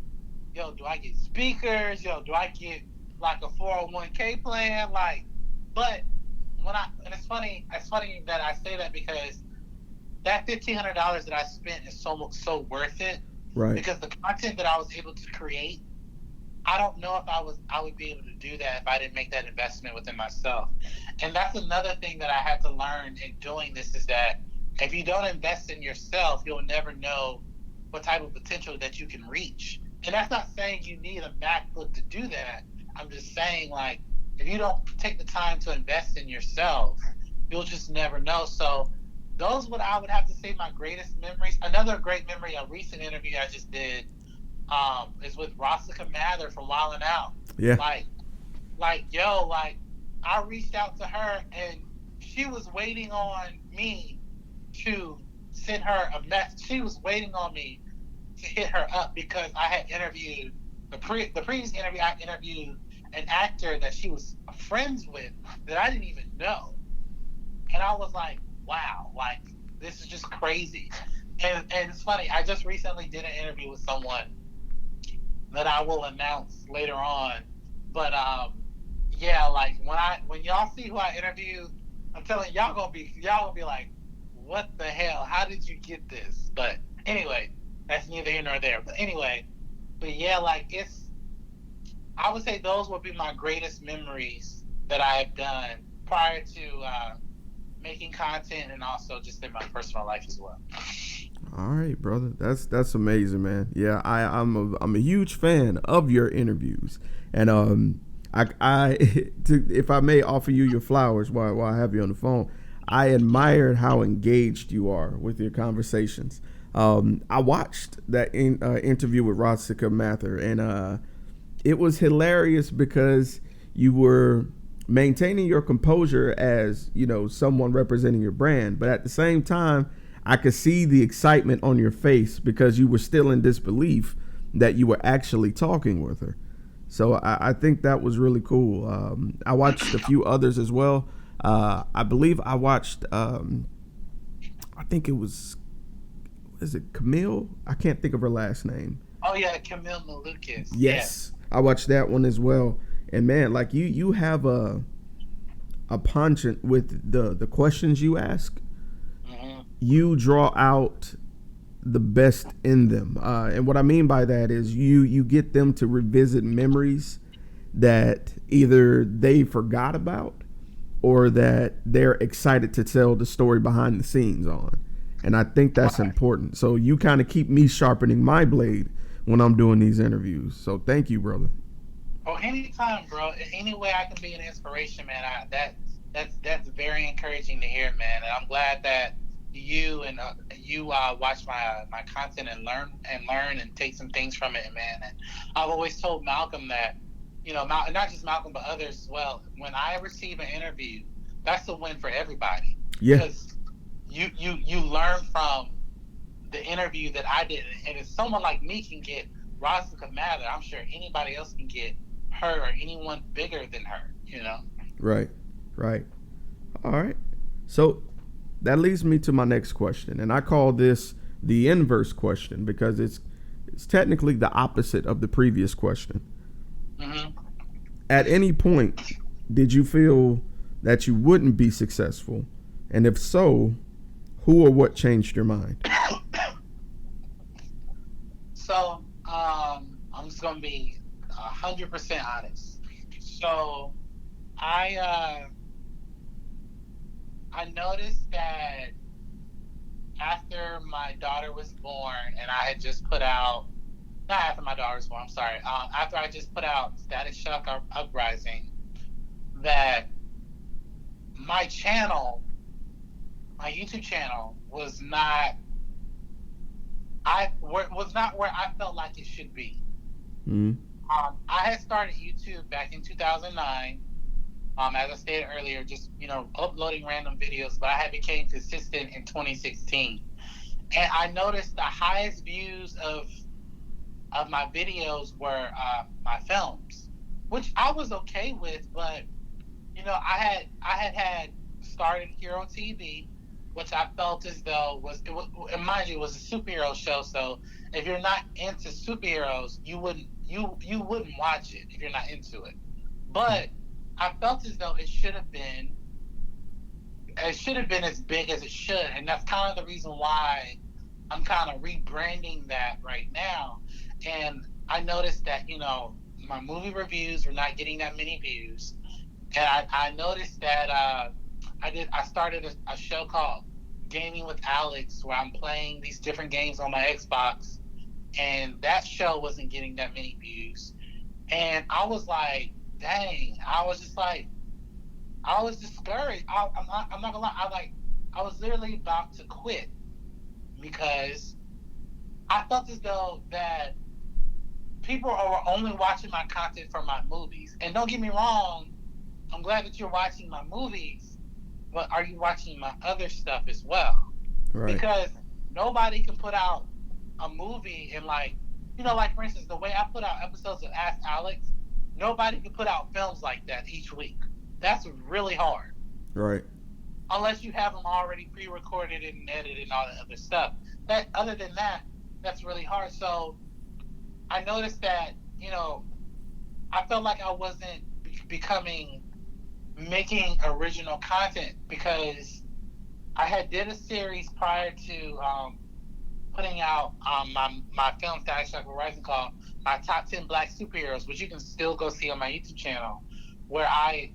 yo, do I get speakers? Yo, do I get like a 401k plan? Like, but and it's funny that I say that because that $1,500 that I spent is so worth it. Right. Because the content that I was able to create, I don't know if I would be able to do that if I didn't make that investment within myself. And that's another thing that I had to learn in doing this is that if you don't invest in yourself, you'll never know what type of potential that you can reach. And that's not saying you need a MacBook to do that. I'm just saying, like, if you don't take the time to invest in yourself, you'll just never know. So those what I would have to say my greatest memories. Another great memory, a recent interview I just did, is with Rossica Mather from Wildin' Out. Yeah. I reached out to her and she was waiting on me to send her a message. She was waiting on me to hit her up because I had interviewed the previous interview. I interviewed an actor that she was friends with that I didn't even know, and I was like, wow, like this is just crazy. And it's funny, I just recently did an interview with someone that I will announce later on, but yeah, like when y'all see who I interviewed, I'm telling you, y'all gonna be like, what the hell? How did you get this? But anyway, that's neither here nor there. But anyway, but yeah, like I would say those would be my greatest memories that I have done prior to making content and also just in my personal life as well. All right, brother. That's amazing, man. Yeah, I'm a huge fan of your interviews, and if I may offer you your flowers while I have you on the phone, I admired how engaged you are with your conversations. I watched that interview with Rasika Mather, and it was hilarious because you were maintaining your composure as, you know, someone representing your brand, but at the same time, I could see the excitement on your face because you were still in disbelief that you were actually talking with her. So I think that was really cool. I watched a few others as well. I believe I watched, I think is it Camille? I can't think of her last name. Oh yeah, Camille Malukas. Yes, I watched that one as well. And man, like you have a penchant with the questions you ask. Mm-hmm. You draw out the best in them, and what I mean by that is you get them to revisit memories that either they forgot about or that they're excited to tell the story behind the scenes on. And I think that's important. So you kind of keep me sharpening my blade when I'm doing these interviews. So thank you, brother. Oh, anytime, bro. Any way I can be an inspiration, man. That's very encouraging to hear, man. And I'm glad that you watch my content and learn and take some things from it, man. And I've always told Malcolm that, you know, not just Malcolm but others as well. When I receive an interview, that's a win for everybody. Yeah. Because you learn from the interview that I did, and if someone like me can get Rasika Mather, I'm sure anybody else can get her or anyone bigger than her, you know? Right. All right. So that leads me to my next question, and I call this the inverse question because it's technically the opposite of the previous question. Mm-hmm. At any point, did you feel that you wouldn't be successful? And if so, who or what changed your mind? So, I'm just gonna be 100% honest. So, I noticed that after my daughter was born, and I had just put out, not after my daughter was born, I'm sorry, after I just put out Static Shock Uprising, that my channel, my YouTube channel, was not where I felt like it should be. Mm-hmm. I had started YouTube back in 2009. As I stated earlier, just, you know, uploading random videos, but I had became consistent in 2016, and I noticed the highest views of my videos were my films, which I was okay with, but you know, I had started Hero TV, which I felt as though and mind you, it was a superhero show. So if you're not into superheroes, you wouldn't watch it if you're not into it. But I felt as though it should have been as big as it should, and that's kind of the reason why I'm kind of rebranding that right now. And I noticed that, you know, my movie reviews were not getting that many views, and I noticed that I started a show called Gaming with Alex, where I'm playing these different games on my Xbox, and that show wasn't getting that many views. And I was like, dang, I was discouraged. I'm not gonna lie, I was literally about to quit because I felt as though that people are only watching my content for my movies. And don't get me wrong, I'm glad that you're watching my movies, but are you watching my other stuff as well? Right. Because nobody can put out a movie and, like, you know, like for instance, the way I put out episodes of Ask Alex, nobody can put out films like that each week. That's really hard. Right. Unless you have them already pre-recorded and edited and all that other stuff. Other than that, that's really hard. So I noticed that, you know, I felt like I wasn't becoming making original content, because I had did a series prior to putting out my film Static Shock Rising called my top 10 black superheroes, which you can still go see on my YouTube channel, where I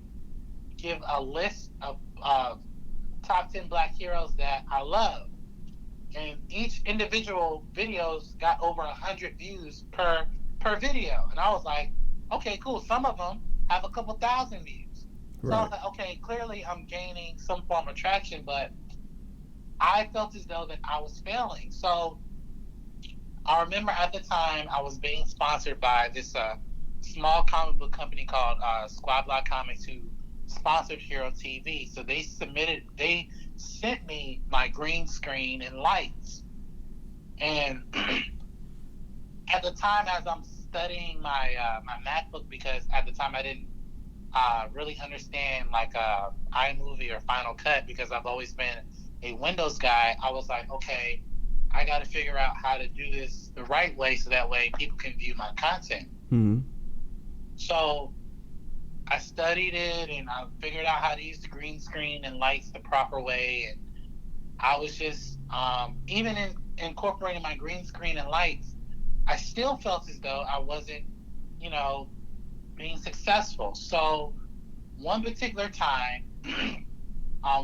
give a list of top 10 black heroes that I love. And each individual videos got over 100 views per video. And I was like, okay, cool. Some of them have a couple thousand views. So I was like, okay, clearly I'm gaining some form of traction, but I felt as though that I was failing. So I remember at the time I was being sponsored by this small comic book company called Squad Block Comics, who sponsored Hero TV. So they sent me my green screen and lights. And at the time, as I'm studying my MacBook, because at the time I didn't really understand like iMovie or Final Cut, because I've always been a Windows guy, I was like, okay, I got to figure out how to do this the right way, so that way people can view my content. Mm-hmm. So I studied it, and I figured out how to use the green screen and lights the proper way. And I was just, even in incorporating my green screen and lights, I still felt as though I wasn't, being successful. So one particular time,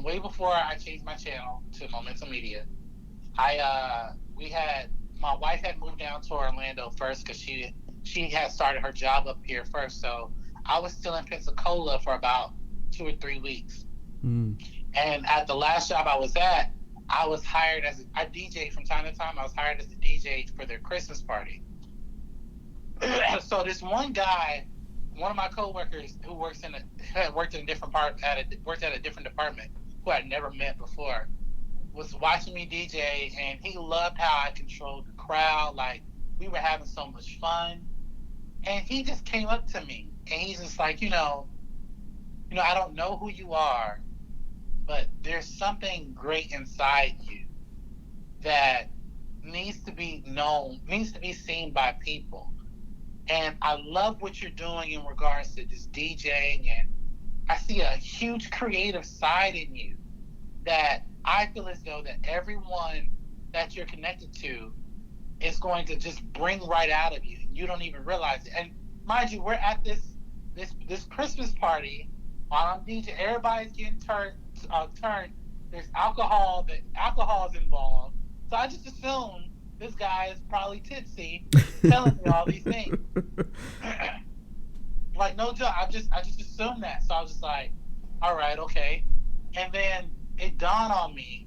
way before I changed my channel to Momentum Media, my wife had moved down to Orlando first, because she had started her job up here first. So I was still in Pensacola for about 2 or 3 weeks. Mm. And at the last job I was at, I was hired I DJ from time to time. I was hired as a DJ for their Christmas party. So this one guy, one of my coworkers who worked at a different department, who I'd never met before, was watching me DJ, and he loved how I controlled the crowd. Like, we were having so much fun. And he just came up to me, and he's just like, I don't know who you are, but there's something great inside you that needs to be known, needs to be seen by people. And I love what you're doing in regards to just DJing, and I see a huge creative side in you that I feel as though that everyone that you're connected to is going to just bring right out of you. You don't even realize it. And mind you, we're at this Christmas party while I'm DJ. Everybody's getting turned. There's alcohol. Alcohol's involved. So I just assume this guy is probably tipsy, telling me all these things. Like, no joke. I just assumed that. So I was just like, all right, okay. And then it dawned on me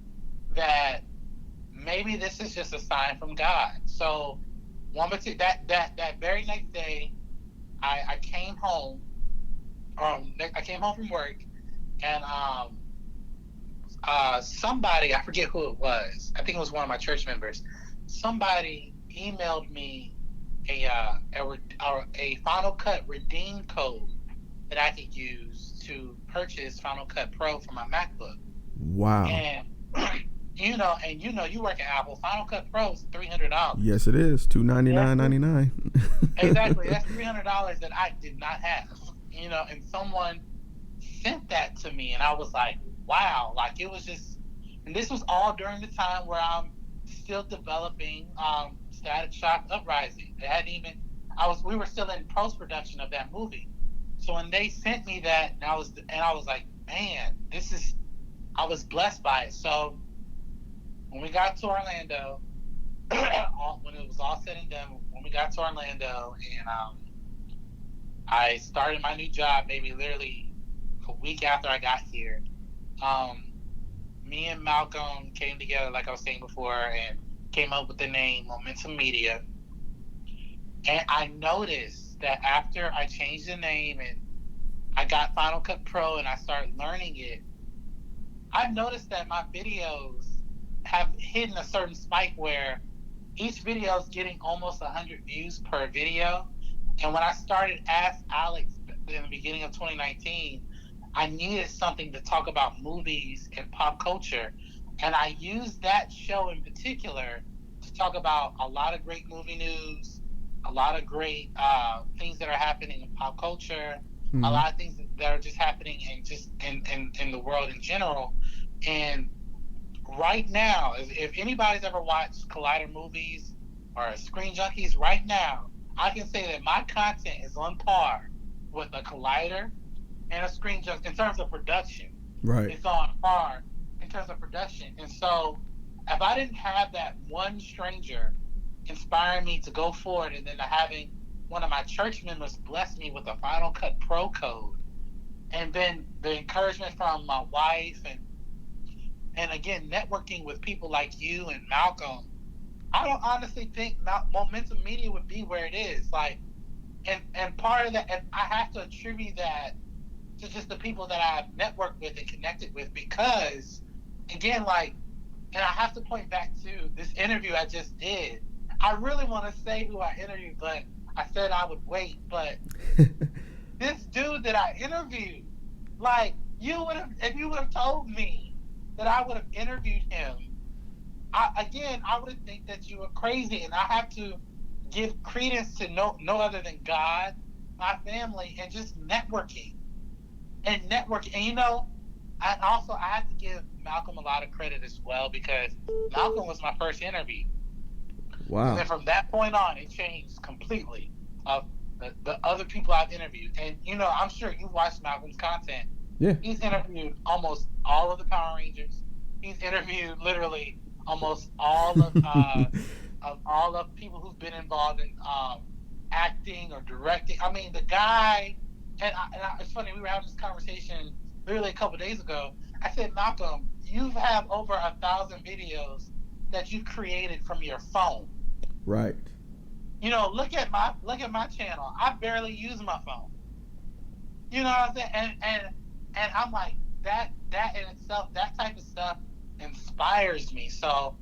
that maybe this is just a sign from God. So that very next day, I came home. I came home from work, and somebody, I forget who it was, I think it was one of my church members, somebody emailed me a Final Cut redeem code that I could use to purchase Final Cut Pro for my MacBook. Wow. And you work at Apple. Final Cut Pro is $300. Yes, it is. $299.99. Exactly. That's $300 that I did not have. And someone sent that to me, and I was like, wow. Like, it was just, and this was all during the time where I'm still developing Static Shock Uprising. We were still in post-production of that movie. So when they sent me that, and I was like, man, I was blessed by it. So when we got to Orlando, when it was all said and done, when we got to Orlando, and I started my new job, maybe literally a week after I got here, me and Malcolm came together, like I was saying before, and came up with the name Momentum Media. And I noticed that after I changed the name and I got Final Cut Pro and I started learning it, I've noticed that my videos have hidden a certain spike where each video is getting almost 100 views per video. And when I started Ask Alex in the beginning of 2019, I needed something to talk about movies and pop culture. And I used that show in particular to talk about a lot of great movie news, a lot of great things that are happening in pop culture. a Mm-hmm. lot of things that are just happening in the world in general. And right now, if anybody's ever watched Collider movies or Screen Junkies, right now, I can say that my content is on par with a Collider and a Screen Junkie in terms of production. Right. It's on par in terms of production. And so, if I didn't have that one stranger inspiring me to go forward, and then having one of my church members bless me with a Final Cut Pro code, and then the encouragement from my wife, and again networking with people like you and Malcolm, I don't honestly think Momentum Media would be where it is. Like, and part of that, and I have to attribute that to just the people that I've networked with and connected with, because again, like, and I have to point back to this interview I just did. I really want to say who I interviewed, but I said I would wait. But this dude that I interviewed, like, you would have, if you would have told me that I would have interviewed him, I would think that you were crazy. And I have to give credence to no other than God, my family, and just networking. And I have to give Malcolm a lot of credit as well, because Malcolm was my first interview. Wow. And then from that point on, it changed completely of the other people I've interviewed. And I'm sure you watched Malcolm's content. Yeah. He's interviewed almost all of the Power Rangers. He's interviewed literally almost all of people who've been involved in acting or directing. I mean, the guy. It's funny, we were having this conversation literally a couple of days ago. I said, Malcolm, you have over 1,000 videos that you created from your phone. Right. Look at my channel. I barely use my phone. You know what I'm saying? And I'm like, that in itself, that type of stuff inspires me. So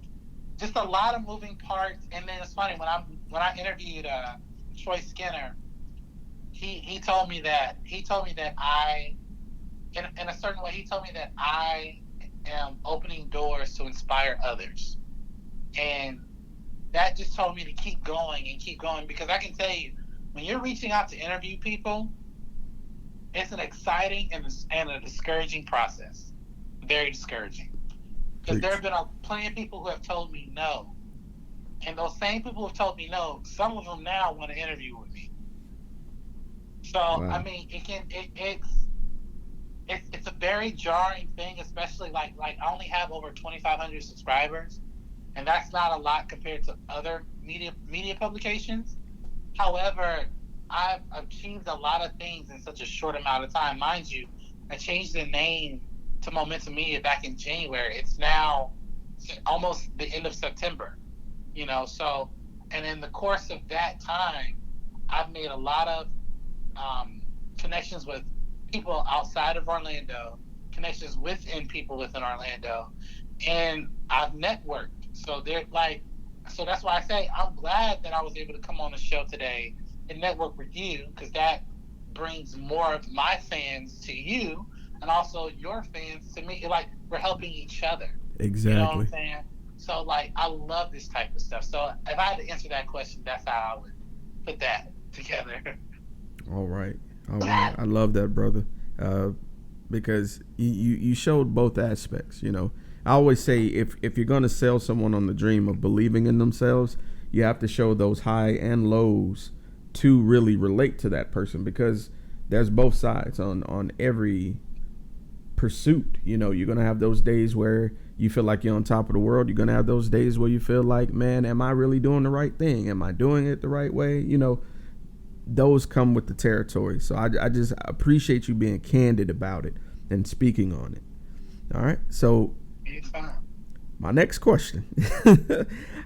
just a lot of moving parts. And then it's funny, when I interviewed Troy Skinner, he told me that I, in a certain way, he told me that I am opening doors to inspire others. And that just told me to keep going, because I can tell you, when you're reaching out to interview people, it's an exciting and a discouraging process. Very discouraging. Because there have been plenty of people who have told me no. And those same people who have told me no, some of them now want to interview with me. So, wow. I mean, it's a very jarring thing, especially like I only have over 2,500 subscribers, and that's not a lot compared to other media publications. However, I've achieved a lot of things in such a short amount of time. Mind you, I changed the name to Momentum Media back in January. It's now almost the end of September, so, and in the course of that time, I've made a lot of connections with people outside of Orlando, connections within people within Orlando, and I've networked. So that's why I say I'm glad that I was able to come on the show today and network with you, because that brings more of my fans to you, and also your fans to me. Like, we're helping each other. Exactly. You know what I'm saying? So, like, I love this type of stuff. So if I had to answer that question, that's how I would put that together. All right. I love that, brother, because you showed both aspects. I always say if you're going to sell someone on the dream of believing in themselves, you have to show those high and lows to really relate to that person, because there's both sides on every pursuit. You're going to have those days where you feel like you're on top of the world. You're going to have those days where you feel like, man, am I really doing the right thing? Am I doing it the right way? Those come with the territory. So I just appreciate you being candid about it and speaking on it. All right. So my next question,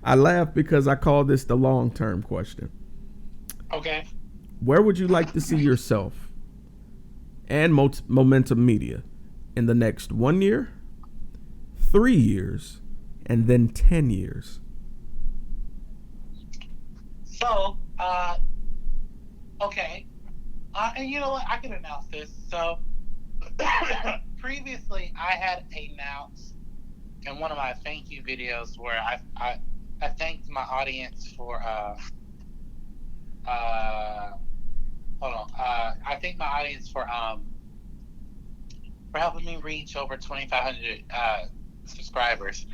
I laugh because I call this the long-term question. Okay. Where would you like to see yourself and Momentum Media in the next 1 year, 3 years, and then 10 years? So, okay. And you know what? I can announce this. So, previously, I had announced in one of my thank you videos where I thanked my audience for I thank my audience for helping me reach over 2,500 subscribers.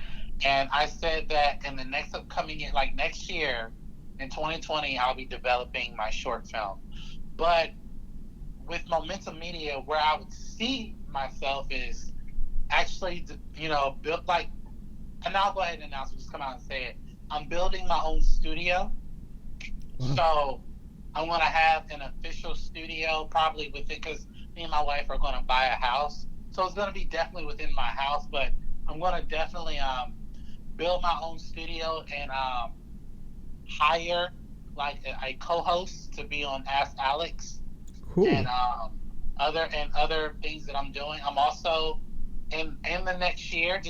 And I said that in the next upcoming year, like next year, in 2020, I'll be developing my short film. But with Momentum Media, where I would see myself is actually, built like, and I'll go ahead and announce it, just come out and say it. I'm building my own studio. Wow. So I'm going to have an official studio probably within, because me and my wife are going to buy a house. So it's going to be definitely within my house, but I'm going to definitely build my own studio and hire like a co-host to be on Ask Alex. Cool. And other things that I'm doing. I'm also in the next year,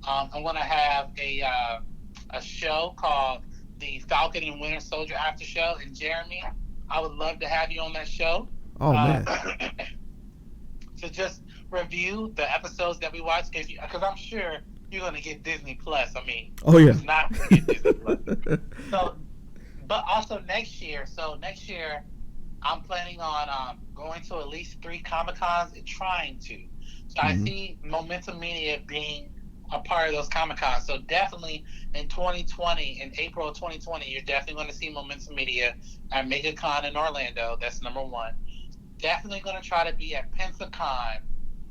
I'm going to have a show called the Falcon and Winter Soldier After Show. And Jeremy, I would love to have you on that show. Oh man. To just review the episodes that we watch, because I'm sure you're going to get Disney Plus. I mean, Oh yeah. who's not going to get Disney Plus? So, but also next year. So next year, I'm planning on going to at least 3 Comic-Cons and trying to. So I see Momentum Media being a part of those Comic-Cons. So definitely in 2020, in April of 2020, you're definitely going to see Momentum Media at MegaCon in Orlando. That's number 1. Definitely going to try to be at Pensacon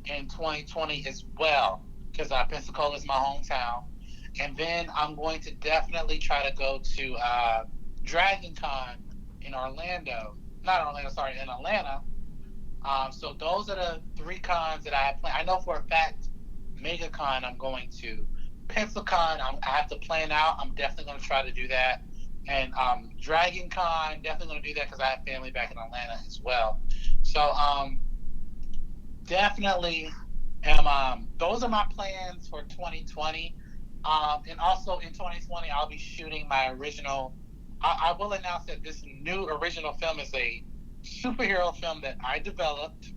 in 2020 as well, because Pensacola is my hometown. And then I'm going to definitely try to go to Dragon Con in Orlando. Not Orlando, sorry, in Atlanta. So those are the 3 cons that I have planned. I know for a fact MegaCon I'm going to. Pensacon I have to plan out. I'm definitely going to try to do that. And Dragon Con, definitely going to do that because I have family back in Atlanta as well. So definitely those are my plans for 2020. And also in 2020 I'll be shooting my original. I will announce that this new original film is a superhero film that I developed,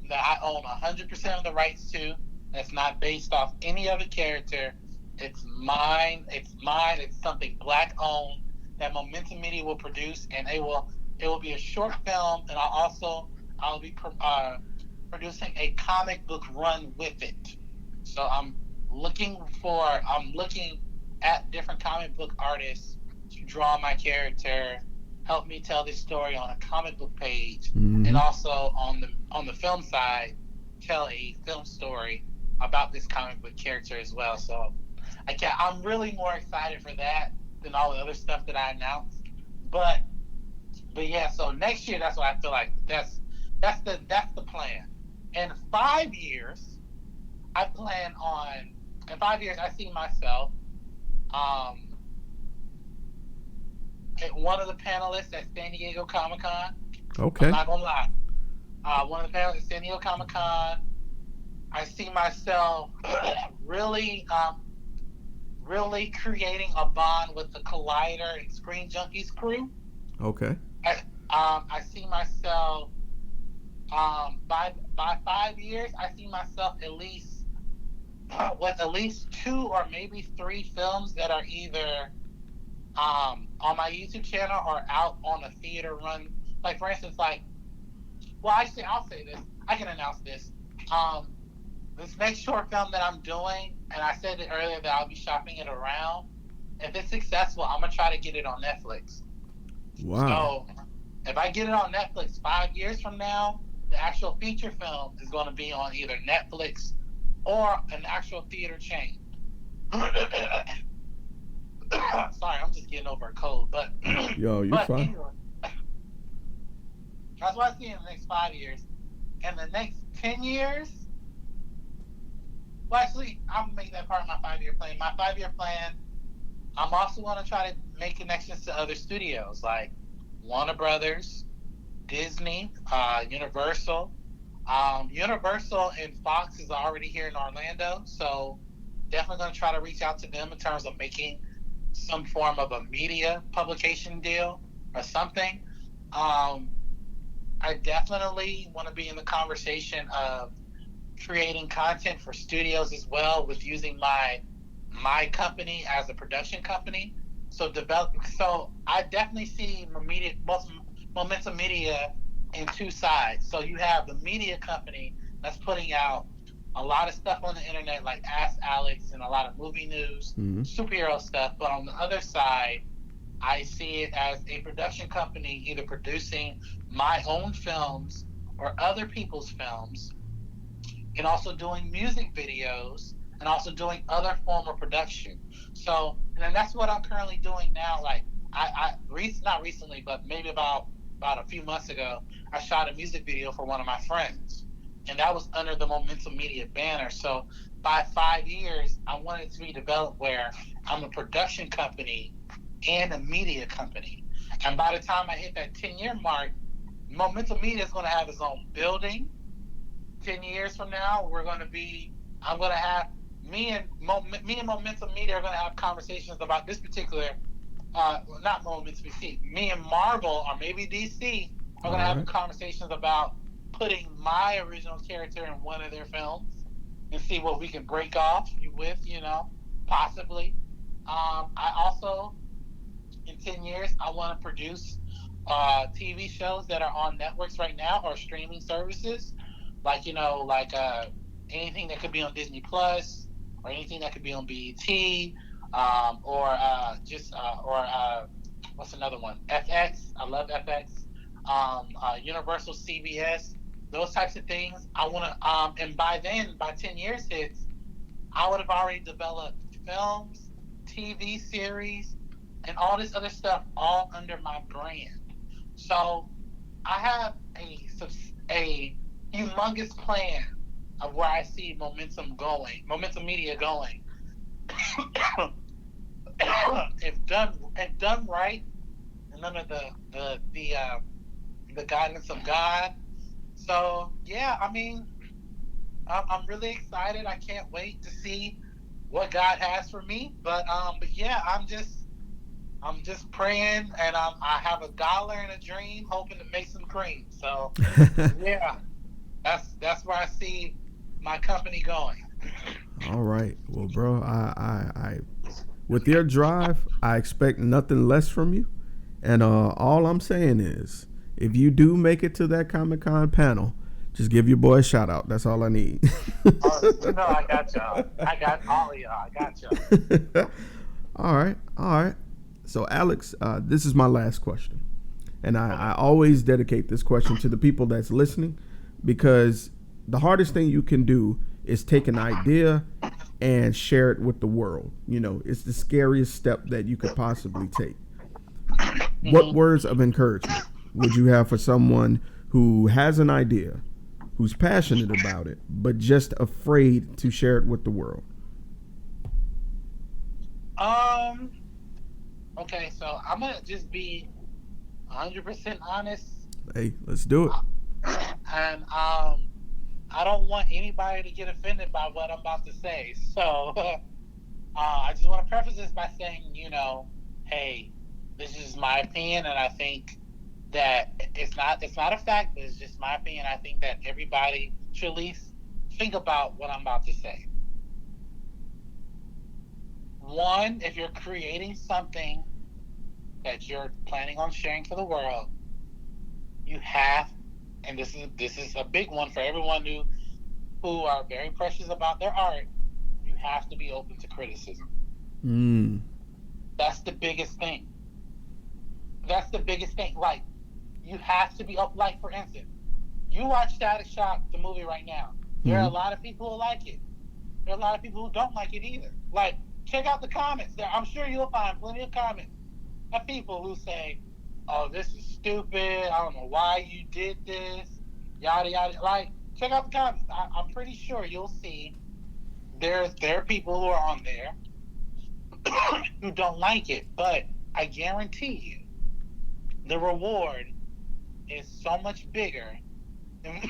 that I own 100% of the rights to. That's not based off any other character. It's mine. It's something Black owned that Momentum Media will produce, and it will be a short film, and I'll be producing a comic book run with it. So I'm looking at different comic book artists to draw my character, help me tell this story on a comic book page, and also on the film side, tell a film story about this comic book character as well. So I'm really more excited for that than all the other stuff that I announced. But yeah, so next year, that's what I feel like. That's the plan. In 5 years, I see myself one of the panelists at San Diego Comic-Con. Okay. I'm not gonna lie. One of the panelists at San Diego Comic-Con. I see myself really creating a bond with the Collider and Screen Junkies crew. Okay. I see myself by 5 years. I see myself at least with at least 2 or maybe 3 films that are either on my YouTube channel or out on a theater run. Like for instance, actually I'll say this. I can announce this. This next short film that I'm doing, and I said it earlier that I'll be shopping it around. If it's successful, I'm gonna try to get it on Netflix. Wow. So if I get it on Netflix 5 years from now, the actual feature film is going to be on either Netflix or an actual theater chain. Sorry, I'm just getting over a cold, but Yo, you're fine. Anyway, that's what I see in the next 5 years. In the next 10 years, well, actually, I'm gonna make that part of my 5-year plan. My 5-year plan, I'm also going to try to make connections to other studios like Warner Brothers, Disney, Universal. Universal and Fox is already here in Orlando, so definitely going to try to reach out to them in terms of making some form of a media publication deal or something. I definitely want to be in the conversation of creating content for studios as well, with using my company as a production company. So I definitely see Momentum Media in two sides. So you have the media company that's putting out a lot of stuff on the internet, like Ask Alex, and a lot of movie news, Mm-hmm. superhero stuff. But on the other side, I see it as a production company either producing my own films or other people's films, and also doing music videos, and also doing other form of production. So, and then that's what I'm currently doing now. Like not recently, but maybe about a few months ago, I shot a music video for one of my friends, and that was under the Momentum Media banner. So by 5 years, I want it to be developed where I'm a production company and a media company. And by the time I hit that 10-year mark, Momentum Media is going to have its own building. 10 years from now, I'm going to have, me and Momentum Media are going to have conversations about this particular, not Momentum Media, me and Marvel, or maybe DC, are going to have conversations about putting my original character in one of their films and see what we can break off with, possibly. I also, in 10 years, I want to produce TV shows that are on networks right now or streaming services, like anything that could be on Disney Plus, or anything that could be on BET, or what's another one? FX. I love FX. Universal, CBS, those types of things. I want to, and by then, by 10 years hits, I would have already developed films, TV series, and all this other stuff all under my brand. So I have a humongous plan of where I see Momentum Media going. if done right, and under the guidance of God. So yeah, I mean, I'm really excited. I can't wait to see what God has for me. But yeah, I'm just praying, and I have $1 and a dream, hoping to make some cream. So yeah, that's where I see my company going. All right. Well, bro, I with your drive, I expect nothing less from you. And all I'm saying is, if you do make it to that Comic-Con panel, just give your boy a shout out. That's all I need. I got y'all. I got all of y'all. I got y'all. All right. All right. So, Alex, this is my last question. And I always dedicate this question to the people that's listening, because the hardest thing you can do is take an idea and share it with the world. It's the scariest step that you could possibly take. What words of encouragement would you have for someone who has an idea, who's passionate about it, but just afraid to share it with the world? Okay, so I'm gonna just be 100% honest. Hey, let's do it. And I don't want anybody to get offended by what I'm about to say. So I just want to preface this by saying, hey, this is my opinion, and I think that it's not a fact, but it's just my opinion. I think that everybody should at least think about what I'm about to say. One, if you're creating something that you're planning on sharing to the world, you have, and this is a big one for everyone who are very precious about their art, you have to be open to criticism. That's the biggest thing. Like, you have to be up. Like, for instance, you watch Static Shock, the movie, right now. There are a lot of people who like it. There are a lot of people who don't like it either. Like, check out the comments there. I'm sure you'll find plenty of comments of people who say, oh, this is stupid. I don't know why you did this. Yada, yada. Like, check out the comments. I'm pretty sure you'll see there are people who are on there who don't like it. But I guarantee you, the reward is so much bigger than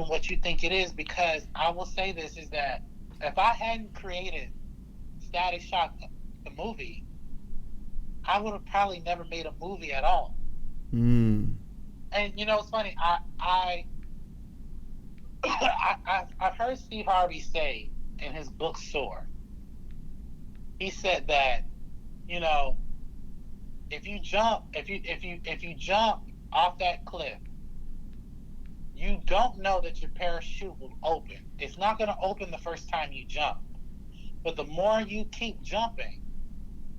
what you think it is. Because I will say this, is that if I hadn't created Static Shock, the movie, I would have probably never made a movie at all. And it's funny. I've heard Steve Harvey say in his book Sirr. He said that, if you jump off that cliff, you don't know that your parachute will open. It's not going to open the first time you jump. But the more you keep jumping,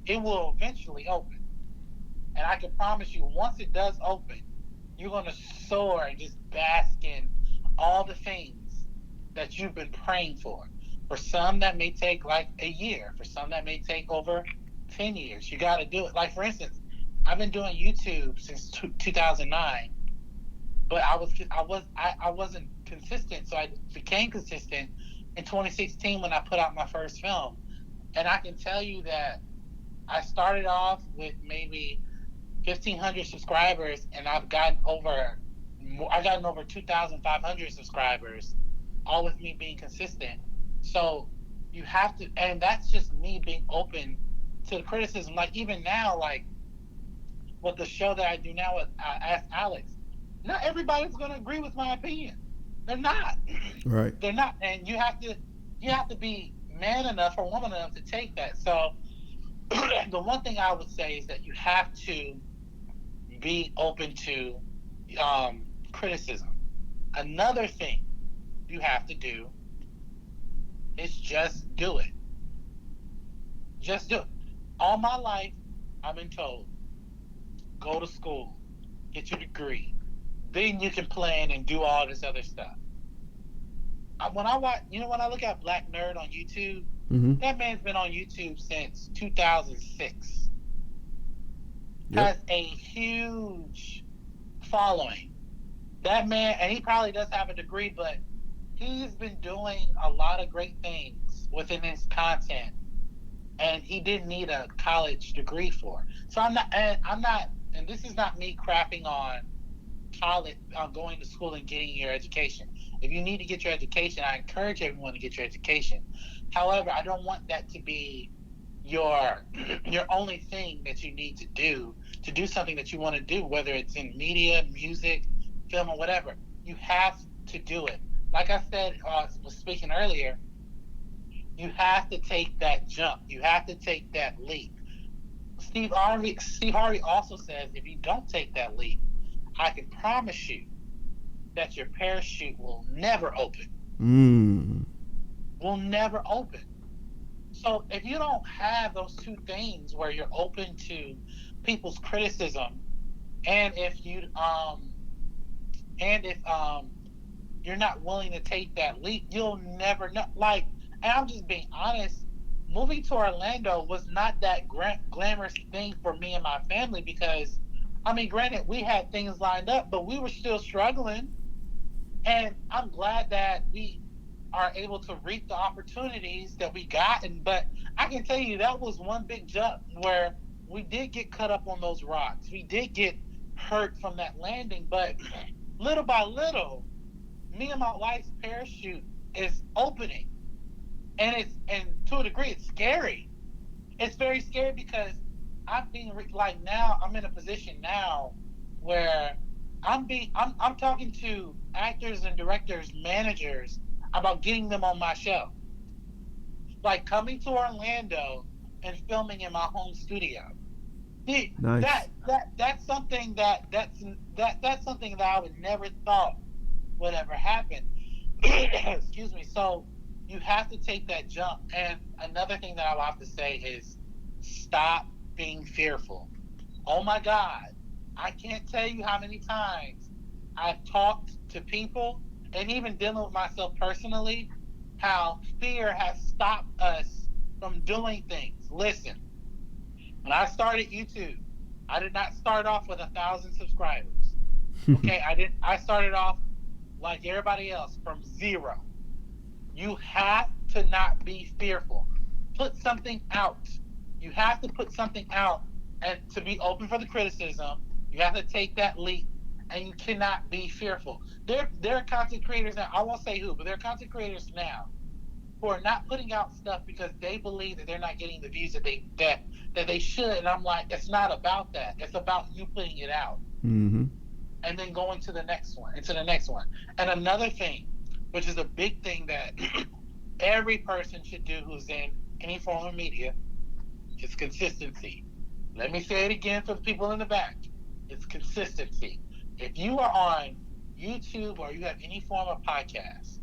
it will eventually open. And I can promise you, once it does open, you're going to soar and just bask in all the things that you've been praying for. For some, that may take like a year. For some, that may take over 10 years. You got to do it. Like, for instance, I've been doing YouTube since 2009, but I wasn't consistent. So I became consistent in 2016 when I put out my first film. And I can tell you that I started off with maybe 1,500 subscribers, and I've gotten over 2,500 subscribers, all with me being consistent. So you have to, and that's just me being open to the criticism. Like, even now, like with the show that I do now with Ask Alex, not everybody's going to agree with my opinion. They're not. Right. They're not, and you have to be man enough or woman enough to take that. So the one thing I would say is that you have to be open to criticism. Another thing you have to do is just do it. Just do it. All my life, I've been told, go to school, get your degree, then you can plan and do all this other stuff. When I look at Black Nerd on YouTube, that man's been on YouTube since 2006. Yep. Has a huge following. That man, and he probably does have a degree, but he's been doing a lot of great things within his content, and he didn't need a college degree for. So I'm not, and this is not me crapping on college, going to school and getting your education. If you need to get your education, I encourage everyone to get your education. However, I don't want that to be your only thing that you need to do something that you want to do, whether it's in media, music, film, or whatever. You have to do it. Like I said, was speaking earlier, you have to take that jump. You have to take that leap. Steve Harvey also says, if you don't take that leap, I can promise you that your parachute will never open. Will never open. So if you don't have those two things where you're open to people's criticism, and if you're not willing to take that leap, you'll never know. Like, and I'm just being honest, moving to Orlando was not that glamorous thing for me and my family, because, I mean, granted, we had things lined up, but we were still struggling. And I'm glad that we are able to reap the opportunities that we got. But I can tell you that was one big jump where we did get cut up on those rocks. We did get hurt from that landing, but little by little, me and my wife's parachute is opening. And to a degree, it's scary. It's very scary because I'm in a position now where I'm talking to actors and directors, managers, about getting them on my show. Like coming to Orlando and filming in my home studio. Nice. That's something that's something that I would never thought would ever happen. Excuse me. So you have to take that jump. And another thing that I will have to say is stop being fearful. Oh my God. I can't tell you how many times I've talked to people, and even dealing with myself personally, how fear has stopped us from doing things. Listen, when I started YouTube, I did not start off with 1,000 subscribers. Okay, I started off like everybody else from 0. You have to not be fearful. Put something out. You have to put something out, and to be open for the criticism, you have to take that leap, and you cannot be fearful. There are content creators now, I won't say who, but there are content creators now who are not putting out stuff because they believe that they're not getting the views that they should. And I'm like, it's not about that. It's about you putting it out. Mm-hmm. And then going to the next one, and to the next one. And another thing, which is a big thing that every person should do who's in any form of media, is consistency. Let me say it again for the people in the back. It's consistency. If you are on YouTube or you have any form of podcast,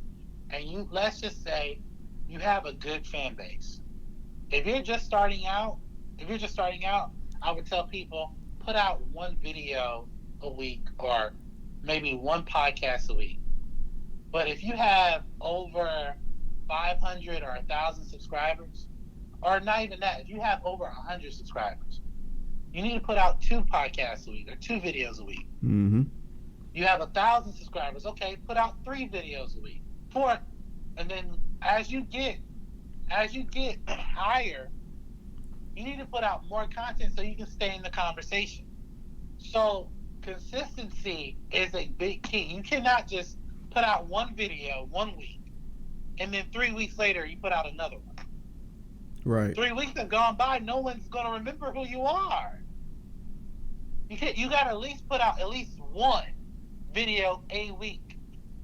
and let's just say you have a good fan base. If you're just starting out, I would tell people put out one video a week or maybe one podcast a week. But if you have over 500 or 1,000 subscribers, or not even that, if you have over 100 subscribers, you need to put out 2 podcasts a week or 2 videos a week. Mm-hmm. You have 1,000 subscribers, okay, put out 3 videos a week, 4, and then as you get higher, you need to put out more content so you can stay in the conversation. So consistency is a big key. You cannot just put out one video one week and then 3 weeks later you put out another one. Right. 3 weeks have gone by, no one's gonna remember who you are. You gotta at least put out at least one video a week.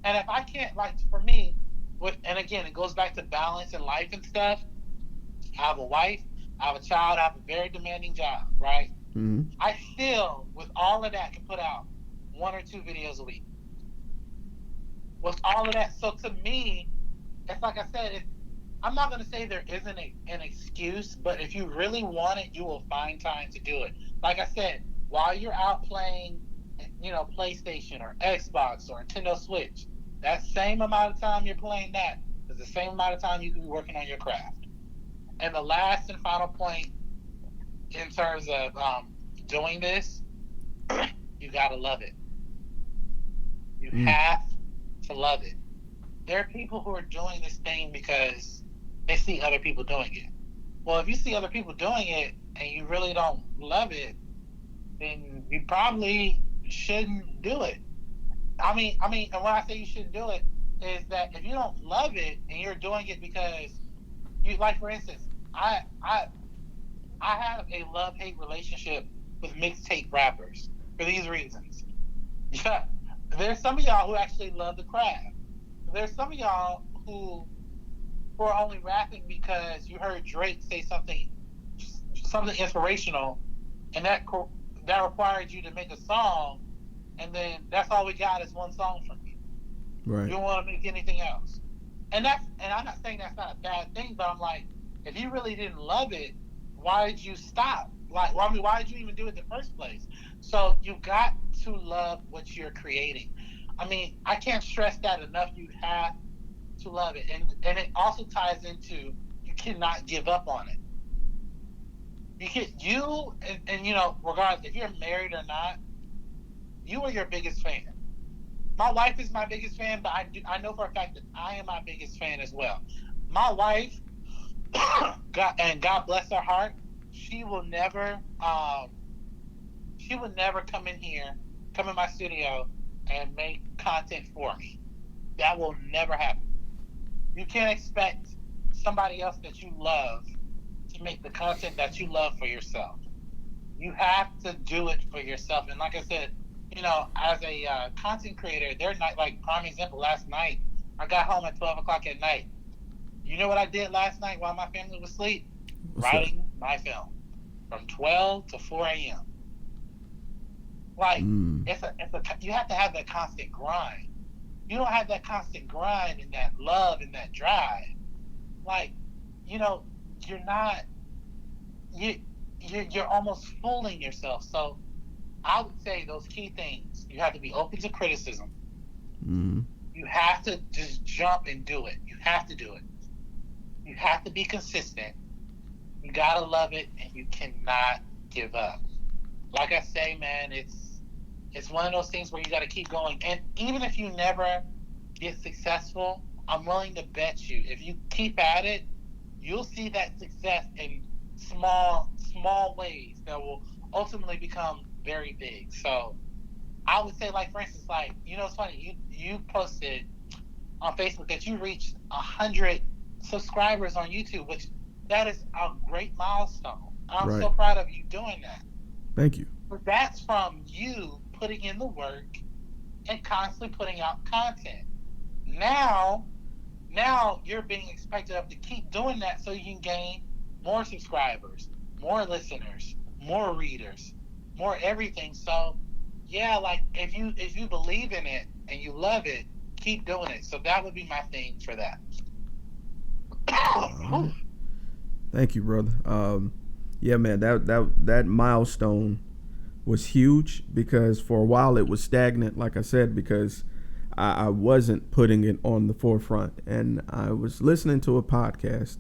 And if I can't, like for me, and again, it goes back to balance in life and stuff. I have a wife, I have a child, I have a very demanding job, right? Mm-hmm. I still, with all of that, can put out 1 or 2 videos a week. With all of that, so to me, it's like I said, I'm not going to say there isn't an excuse, but if you really want it, you will find time to do it. Like I said, while you're out playing, PlayStation or Xbox or Nintendo Switch, that same amount of time you're playing that is the same amount of time you can be working on your craft. And the last and final point in terms of doing this, you got to love it. You have to love it. There are people who are doing this thing because they see other people doing it. Well, if you see other people doing it and you really don't love it, then you probably shouldn't do it. I mean, and when I say you shouldn't do it, is that if you don't love it and you're doing it because you, like for instance, I have a love-hate relationship with mixtape rappers for these reasons. Yeah, there's some of y'all who actually love the craft. There's some of y'all who are only rapping because you heard Drake say something inspirational, and that required you to make a song, and then that's all we got is one song from you. Right. You don't want to make anything else. And I'm not saying that's not a bad thing, but I'm like, if you really didn't love it, why did you stop? Why did you even do it in the first place? So you got to love what you're creating. I mean, I can't stress that enough. You have to love it. And it also ties into, you cannot give up on it. Regardless if you're married or not, you are your biggest fan. My wife is my biggest fan, but I know for a fact that I am my biggest fan as well. My wife, God bless her heart, she will never come in my studio and make content for me. That will never happen. You can't expect somebody else that you love to make the content that you love for yourself. You have to do it for yourself. And like I said, as a content creator, they're not, like, prime example, last night, I got home at 12 o'clock at night. You know what I did last night while my family was asleep? Writing my film from 12 to 4 a.m. Like, you have to have that constant grind. You don't have that constant grind and that love and that drive. Like, you're almost fooling yourself. So I would say those key things: you have to be open to criticism. Mm-hmm. You have to just jump and do it. You have to do it. You have to be consistent. You gotta love it, and you cannot give up. Like I say, man, it's one of those things where you gotta keep going. And even if you never get successful, I'm willing to bet you, if you keep at it, you'll see that success in small ways that will ultimately become very big. So I would say, like, for instance, like, it's funny, you posted on Facebook that you reached 100 subscribers on YouTube, which that is a great milestone. I'm so proud of you doing that. Thank you. But that's from you putting in the work and constantly putting out content. Now you're being expected to keep doing that so you can gain more subscribers, more listeners, more readers, more everything. So yeah, like if you believe in it and you love it, keep doing it. So that would be my thing for that. All right. Thank you, brother. Yeah, man, that milestone was huge because for a while it was stagnant, like I said, because I wasn't putting it on the forefront. And I was listening to a podcast,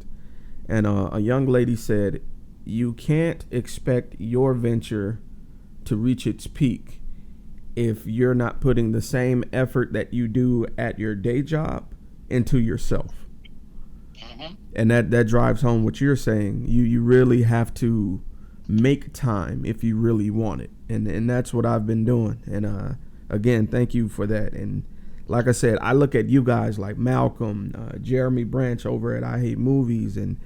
and a young lady said, "You can't expect your venture to reach its peak if you're not putting the same effort that you do at your day job into yourself." Mm-hmm. And that drives home what you're saying. You really have to make time if you really want it, and that's what I've been doing. And again, thank you for that. And like I said, I look at you guys like Malcolm, Jeremy Branch over at I Hate Movies, and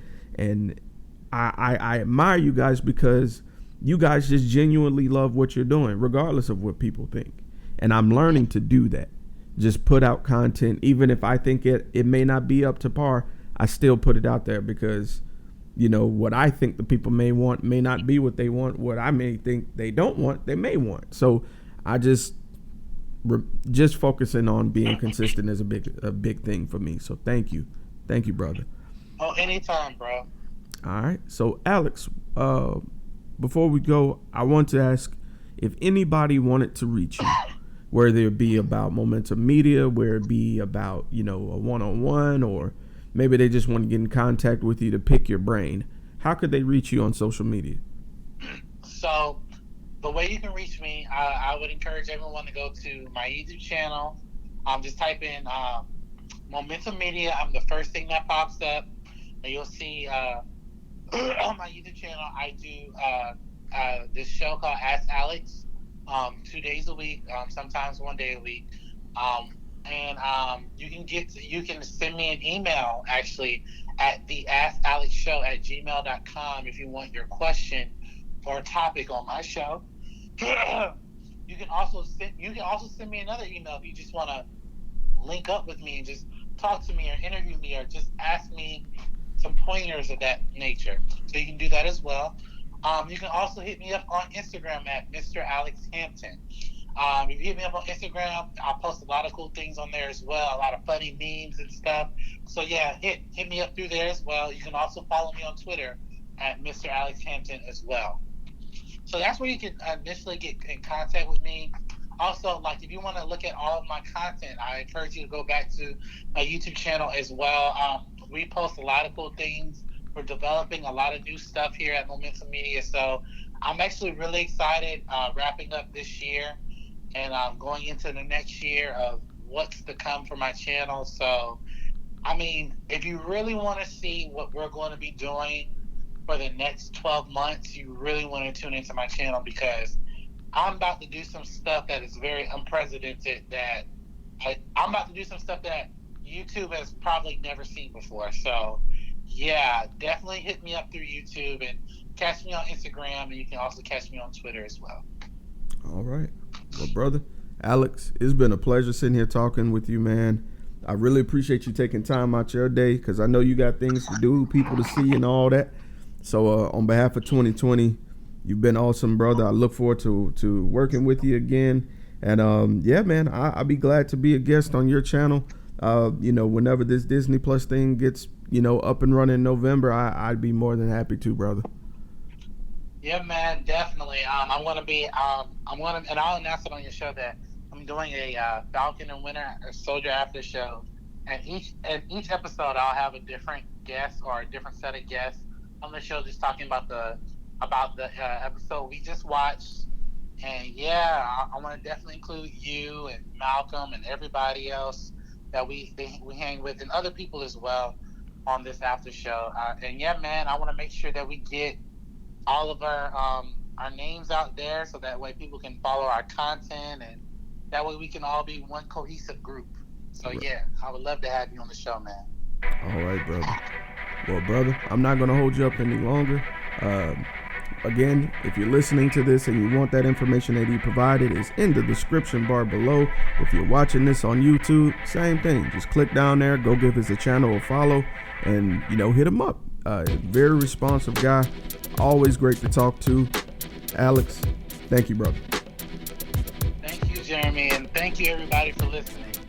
I admire you guys because you guys just genuinely love what you're doing, regardless of what people think. And I'm learning to do that. Just put out content, even if I think it may not be up to par. I still put it out there because, what I think the people may want may not be what they want. What I may think they don't want, they may want. So I just focusing on being consistent is a big thing for me. So thank you, brother. Oh, anytime, bro. All right. So Alex, before we go, I want to ask if anybody wanted to reach you, whether it be about Momentum Media, where it be about a one-on-one, or maybe they just want to get in contact with you to pick your brain. How could they reach you on social media? So the way you can reach me, I would encourage everyone to go to my YouTube channel. Just type in Momentum Media. I'm the first thing that pops up. And you'll see on my YouTube channel, I do this show called Ask Alex 2 days a week, sometimes 1 day a week. And you can send me an email actually at the AskAlexShow@gmail.com if you want your question or topic on my show. You can also send me another email if you just want to link up with me and just talk to me or interview me or just ask me some pointers of that nature. So you can do that as well. You can also hit me up on Instagram at Mr. Alex Hampton. If you hit me up on Instagram, I'll post a lot of cool things on there as well, a lot of funny memes and stuff. So yeah, hit me up through there as well. You can also follow me on Twitter at Mr. Alex Hampton as well. So that's where you can initially get in contact with me. Also, like if you want to look at all of my content, I encourage you to go back to my YouTube channel as well. We post a lot of cool things. We're developing a lot of new stuff here at Momentum Media. So I'm actually really excited wrapping up this year and going into the next year of what's to come for my channel. So, I mean, if you really want to see what we're going to be doing for the next 12 months, you really want to tune into my channel because I'm about to do some stuff that is very unprecedented that I'm about to do some stuff that YouTube has probably never seen before. So, yeah, definitely hit me up through YouTube and catch me on Instagram, and you can also catch me on Twitter as well. All right. Well, brother, Alex, it's been a pleasure sitting here talking with you, man. I really appreciate you taking time out your day because I know you got things to do, people to see and all that. So on behalf of 2020, you've been awesome, brother. I look forward to working with you again. And yeah, man, I'll be glad to be a guest on your channel. Whenever this Disney Plus thing gets, up and running in November, I'd be more than happy to, brother. Yeah, man, definitely. I'm gonna be, and I'll announce it on your show that I'm doing a Falcon and Winter Soldier after show, and each episode I'll have a different guest or a different set of guests on the show, just talking about the episode we just watched. And yeah, I want to definitely include you and Malcolm and everybody else that we hang with and other people as well on this after show. And yeah, man, I want to make sure that we get all of our names out there so that way people can follow our content and that way we can all be one cohesive group. So yeah, I would love to have you on the show, man. All right, brother. Well, brother, I'm not going to hold you up any longer. Again, if you're listening to this and you want that information that he provided, it's in the description bar below. If you're watching this on YouTube, same thing. Just click down there, go give his channel a follow, and, hit him up. Very responsive guy. Always great to talk to. Alex, thank you, brother. Jeremy, and thank you everybody for listening.